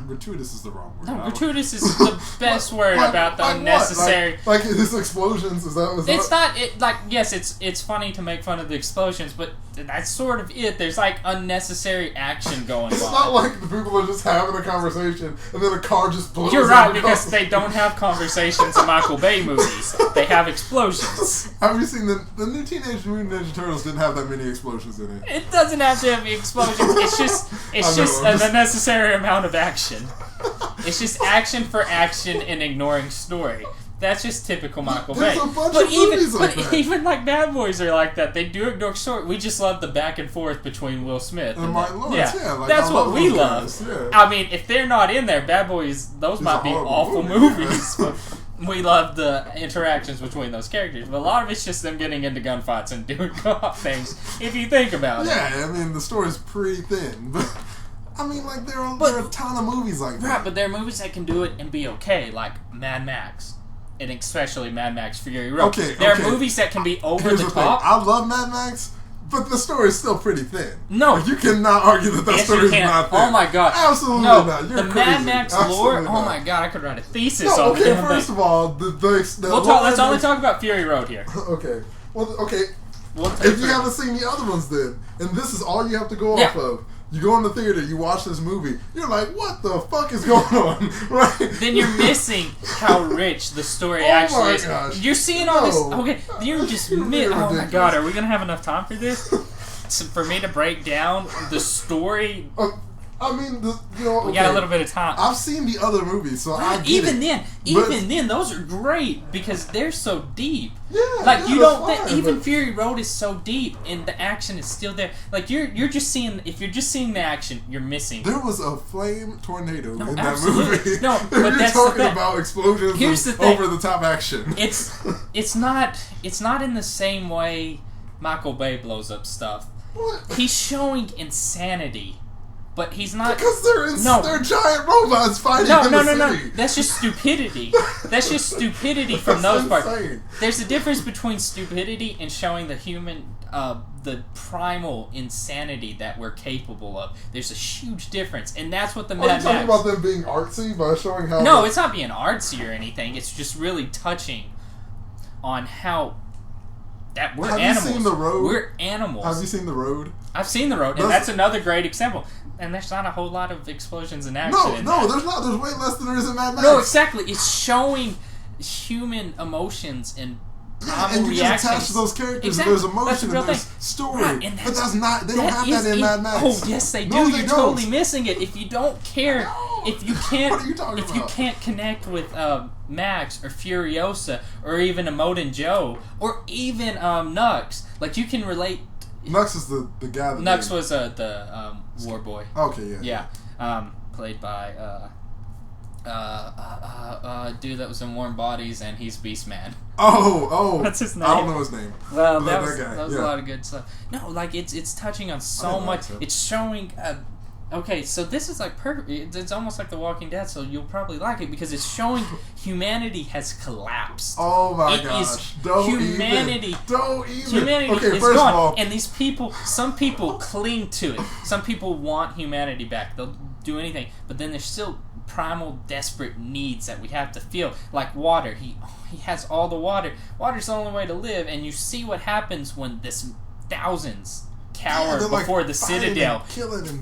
Gratuitous is the wrong word. No, gratuitous is the best word about the unnecessary. Like his explosions, is that? It's not. Yes, it's funny to make fun of the explosions, but that's sort of it. There's like unnecessary action going on. It's not like the people are just having a conversation and then a car just blows. You're right, because they don't have conversations in Michael Bay movies. They have explosions. Have you seen the new Teenage Mutant Ninja Turtles? Didn't have that many explosions in it. It doesn't have to have explosions. It's just an unnecessary amount of action. It's just action for action and ignoring story. That's just typical Michael Bay. Even like Bad Boys are like that. They do ignore story. We just love the back and forth between Will Smith and Martin Lawrence. Yeah, that's what we love. Yeah. I mean, if they're not in there, Bad Boys, those might be awful movies. But we love the interactions between those characters. But a lot of it's just them getting into gunfights and doing co-op things. If you think about it. Yeah, I mean the story's pretty thin, but. I mean, like, there are a ton of movies like that. Right, but there are movies that can do it and be okay, like Mad Max. And especially Mad Max Fury Road. There are movies that can be over the top. I love Mad Max, but the story is still pretty thin. No. Like, you cannot argue that story is not thin. Oh my god. Absolutely not. You're the crazy. Mad Max lore, oh my god, I could write a thesis on it. Okay, first of all, let's only talk about Fury Road here. Okay. Well, okay. If you haven't seen the other ones then, and this is all you have to go off of, you go in the theater, you watch this movie, you're like, what the fuck is going on? Right? Then you're missing how rich the story actually is. Gosh. You're seeing all this. Okay, you're just oh my god, are we gonna have enough time for this? For me to break down the story. I mean, we got a little bit of time. I've seen the other movies, so I get even then, those are great because they're so deep. Yeah, like you don't. Even Fury Road is so deep, and the action is still there. Like you're just seeing. If you're just seeing the action, you're missing. There was a flame tornado in that movie. No, but that's talking about explosions. Here's the thing. Over the top action. It's not in the same way Michael Bay blows up stuff. What? He's showing insanity. But he's not... Because they're giant robots fighting in the city. No. That's just stupidity. That's just stupidity from those parts. There's a difference between stupidity and showing the human... the primal insanity that we're capable of. There's a huge difference. And that's what the Mad Max... Are you talking about them being artsy by showing how... No, it's not being artsy or anything. It's just really touching on how... that we're animals. Have you seen The Road? We're animals. Have you seen The Road? I've seen The Road, and that's another great example. And there's not a whole lot of explosions and action in No, that. there's not. There's way less than there is in Mad Max. No, exactly. It's showing human emotions and and you reactions. Just attach to those characters. Exactly. And there's emotion and there's story. Right, and but that's not. They don't have that in Mad Max. Oh yes, they do. No, You're totally missing it. If you don't care, if you can't, what are you talking about? You can't connect with Max or Furiosa or even Emoten Joe or even Nux, like you can relate. Nux is the guy. Nux was the war boy. Okay, yeah. Yeah, played by dude that was in Warm Bodies, and he's Beastman. Oh, what's his name? I don't know his name. Well, that was a lot of good stuff. No, like it's touching on so much. It's showing. Okay, so this is like perfect. It's almost like The Walking Dead, so you'll probably like it because it's showing humanity has collapsed. Oh my gosh! Humanity okay, is first gone, of all, and these people. Some people cling to it. Some people want humanity back. They'll do anything, but then there's still primal, desperate needs that we have to feel, like water. He has all the water. Water's the only way to live, and you see what happens when this thousands cower before the Citadel,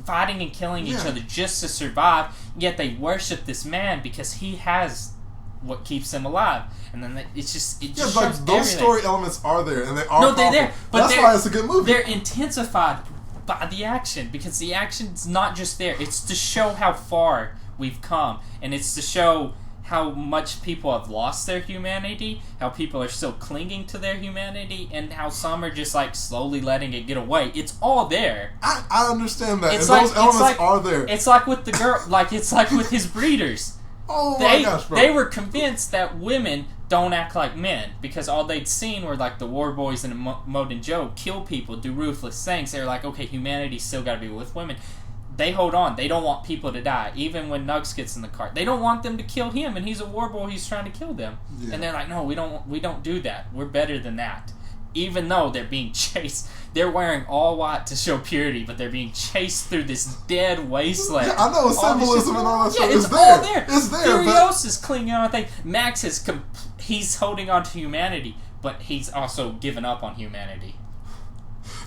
fighting and killing each other just to survive. Yet they worship this man because he has what keeps them alive. And then it's just like those everything. Story elements are there, and they are. No, they're there, but that's why it's a good movie. They're intensified by the action because the action's not just there. It's to show how far we've come, and it's to show how much people have lost their humanity, how people are still clinging to their humanity, and how some are just like slowly letting it get away. It's all there. I understand that. Those elements are there. It's like with the girl, it's like with his breeders. Oh my gosh, bro. They were convinced that women don't act like men, because all they'd seen were like the war boys and Mode and Joe kill people, do ruthless things. They're like, okay, humanity's still got to be with women. They hold on. They don't want people to die. Even when Nugs gets in the cart, they don't want them to kill him, and he's a war boy. He's trying to kill them, and they're like, no, we don't do that. We're better than that. Even though they're being chased, they're wearing all white to show purity, but they're being chased through this dead wasteland. Yeah, I know symbolism and all that stuff. It's there. all there. It's there. Furios is clinging on. I think Max is he's holding on to humanity, but he's also given up on humanity.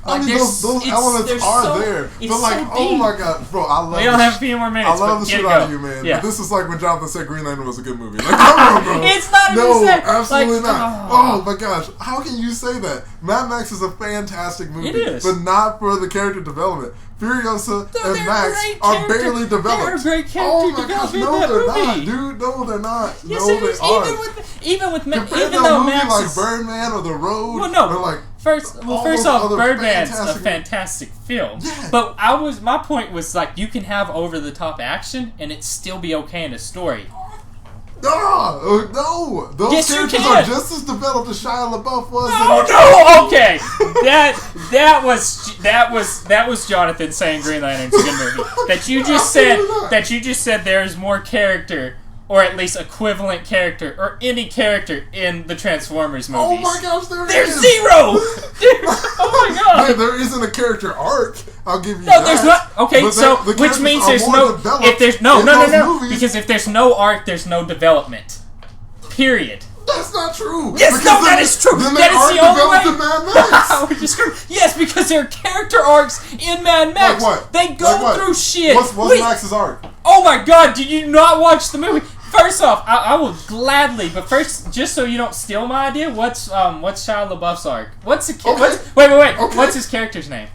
I mean, those elements are there. But like, oh my god, bro, I love. We don't have a few more minutes. I love the shit out of you, man. Yeah. But this is like when Jonathan said Green Lantern was a good movie. Like, come on, bro. It's not even no, said. absolutely like, not. Oh my gosh, how can you say that? Mad Max is a fantastic movie. It is, but not for the character development. Furiosa and Max are barely developed. They're great character oh my gosh, no, they're not, dude. No, they're not. Yes, no, they aren't. Even with compared even to a though movie Max like is, Birdman or The Road, well, no, or like first off, Birdman's a fantastic fantastic film. Yeah. But my point was like you can have over the top action and it still be okay in a story. No, those characters are just as developed as Shia LaBeouf was. No, okay, that was Jonathan saying Green Lantern's a good movie. That you just said there is more character, or at least equivalent character, or any character in the Transformers movies. Oh my gosh, there's zero. Dude, oh my god, there isn't a character arc. I'll give you no, that. there's not. Okay, but so the which means there's no. If there's no, movies, because if there's no arc, there's no development. Period. That's not true. Yes, no, that is true. That is the only way. In Mad Max. We're just screwed. Yes, because there are character arcs in Mad Max. Like what? They go through shit. What's Max's arc? Oh my god, did you not watch the movie? First off, I will gladly, but first, just so you don't steal my idea, what's Shia LaBeouf's arc? Wait. Okay. What's his character's name?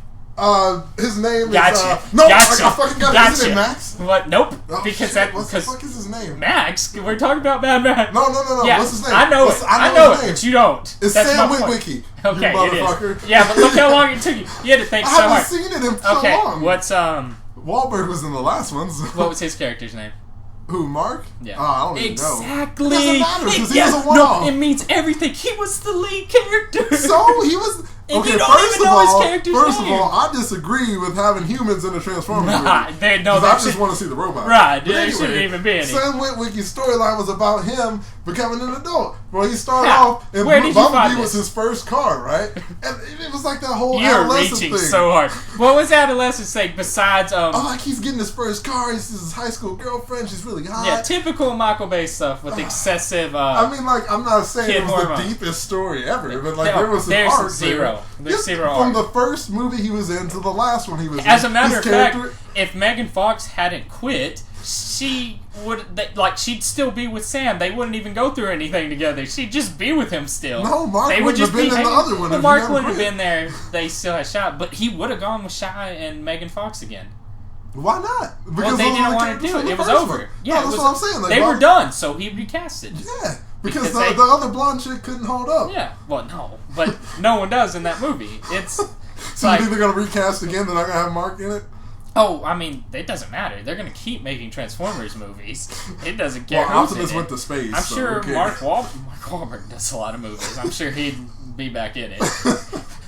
His name gotcha. is I gotcha. fucking got it. Isn't it Max? What? Nope. Oh, because shit. What the fuck is his name? Max. We're talking about Mad Max. No. Yeah, What's his name? I know it, but you don't. It's That's Sam my point. Witwicky. Okay, you motherfucker. it is. Yeah, but look how long it took you. You had to think so hard. I haven't seen it in so long. What's Wahlberg was in the last one. So. What was his character's name? Who, Mark? Yeah. Oh, I don't even know. Exactly. It doesn't matter because he was a one-off. No, it means everything. He was the lead character. So he was. And okay, you don't even know his character's first name. of all, I disagree with having humans in a Transformers movie. I just want to see the robot. Right, there shouldn't even be any. Sam Witwicky's storyline was about him becoming an adult. Well, he started off, and Bumblebee was his first car, right? And it was like that whole You're adolescent reaching thing. so hard. What was adolescent thing besides like he's getting his first car. He's his high school girlfriend. She's really hot. Yeah, typical Michael Bay stuff with excessive. I mean, like I'm not saying it was hormone. the deepest story ever, but like there was some arc. There's zero arc. From the first movie he was in to the last one he was in. As a matter of fact, if Megan Fox hadn't quit, she'd still be with Sam. They wouldn't even go through anything together. She'd just be with him still. No, Mark wouldn't have been in the other one. Well, Mark wouldn't have been there. They still had Shia, but he would have gone with Shia and Megan Fox again. Why not? Because they didn't want to do it. It was over. One. Yeah, no, that's what I'm saying. Like, they were done, so he recast it. Yeah, because the other blonde chick couldn't hold up. Yeah, well, no, but no one does in that movie. It's so you think they're gonna recast again? They're not gonna have Mark in it? Oh, I mean, it doesn't matter. They're gonna keep making Transformers movies. It doesn't care. Well, Optimus went to space. I'm sure Mark Wahlberg does a lot of movies. I'm sure he'd be back in it.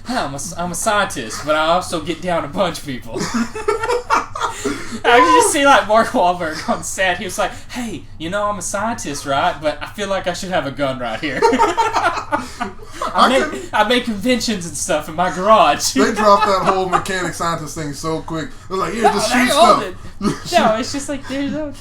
I'm a scientist, but I also get down to punch people. I can just see like Mark Wahlberg on set. He was like, "Hey, I'm a scientist, right? But I feel like I should have a gun right here. I make inventions and stuff in my garage." They dropped that whole mechanic scientist thing so quick. They're like, "Yeah, just shoot stuff." No, it's just like there's no.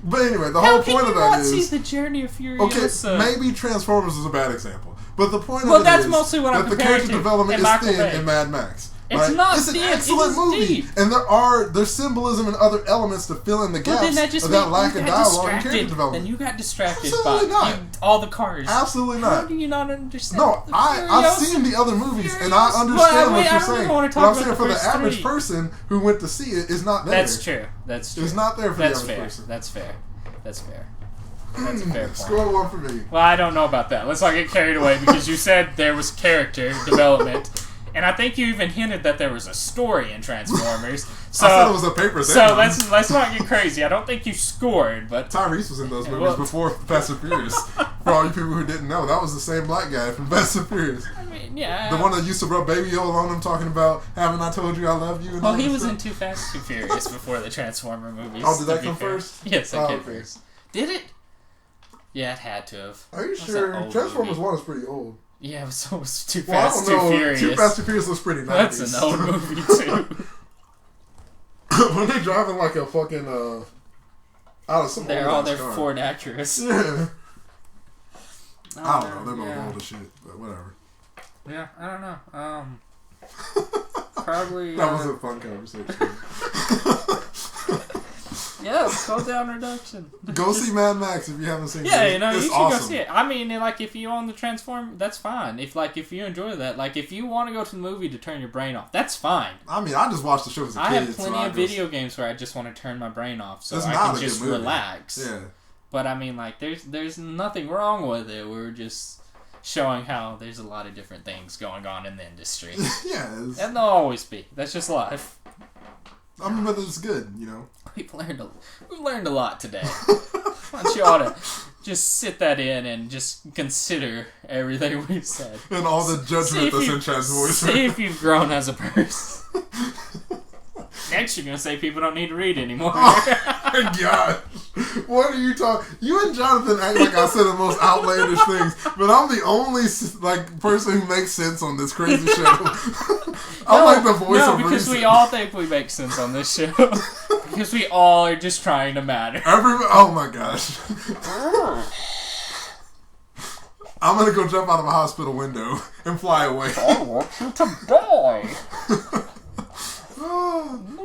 But anyway, the whole point of that is see the journey of Furiosa. Okay, maybe Transformers is a bad example, but the point of it that's is mostly what that the character development is thin in Mad Max. It's not It's an thin, excellent movie, deep. and there's symbolism and other elements to fill in the gaps of that lack of dialogue and character development. Then you got distracted Absolutely by not. All the cars. Absolutely not. How do you not understand? No, I've seen the other movies, and I understand what you're saying. But I'm saying for the average person who went to see it, it's not there. That's true. It's not there for the average person. That's fair. That's a fair point. Score one for me. Well, I don't know about that. Let's not get carried away because you said there was character development. And I think you even hinted that there was a story in Transformers. So, I said it was a paper. So let's not get crazy. I don't think you scored, but Tyrese was in those movies before Fast and Furious. For all you people who didn't know, that was the same black guy from Fast and Furious. I mean, yeah. The one that used to rub baby oil on him, talking about "Haven't I told you I love you?" And well, he was in Too Fast, Too Furious before the Transformer movies. Oh, did that come first? Yes, that came first. Did it? Yeah, it had to have. Are you sure? Transformers 1 is pretty old. Yeah, but so was Too Fast, Too Furious. Too Fast, Too Furious looks pretty nice. That's an old movie, too. When they're driving like a fucking, out of some they're Ford Acurus. Yeah. I don't know. They're both old as shit, but whatever. Yeah, I don't know. Probably... That was a fun conversation. Yeah, Cooldown reduction. Go see Mad Max if you haven't seen it. Yeah, you know, you should awesome. go see it. I mean, like, if you own the Transform, that's fine. If you enjoy that, like, if you want to go to the movie to turn your brain off, that's fine. I mean, I just watched the show as a kid. I have plenty of video games where I just want to turn my brain off so I can just relax. Yeah. But, I mean, like, there's nothing wrong with it. We're just showing how there's a lot of different things going on in the industry. Yeah. And there'll always be. That's just life. I mean, but it's good, you know. We've learned a lot today. Why don't you ought to just sit that in and just consider everything we've said. And all the judgment that's in Chad's voice. See if you've grown as a person. Next you're going to say people don't need to read anymore. Oh my gosh. What are you talking? You and Jonathan act like I said the most outlandish things, but I'm the only person who makes sense on this crazy show. I'm like the voice of because reason. we all think we make sense on this show. Because we all are just trying to matter. Oh my gosh. I'm gonna go jump out of a hospital window and fly away. I want you to die.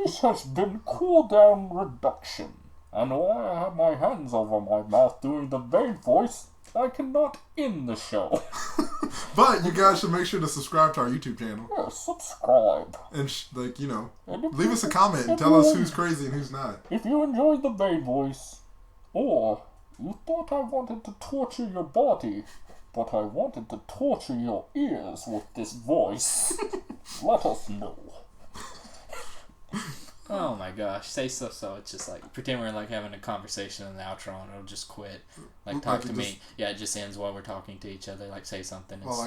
This has been Cooldown Reduction. And while I have my hands over my mouth doing the vain voice, I cannot end the show. But you guys should make sure to subscribe to our YouTube channel. Yeah, subscribe. And, leave us a comment and tell us who's crazy and who's not. If you enjoyed the vain voice, or you thought I wanted to torture your body, but I wanted to torture your ears with this voice, let us know. Oh my gosh, say so it's just like pretend we're like having a conversation in the outro and it'll just quit. Like talk to me. Yeah, it just ends while we're talking to each other, like say something and stop.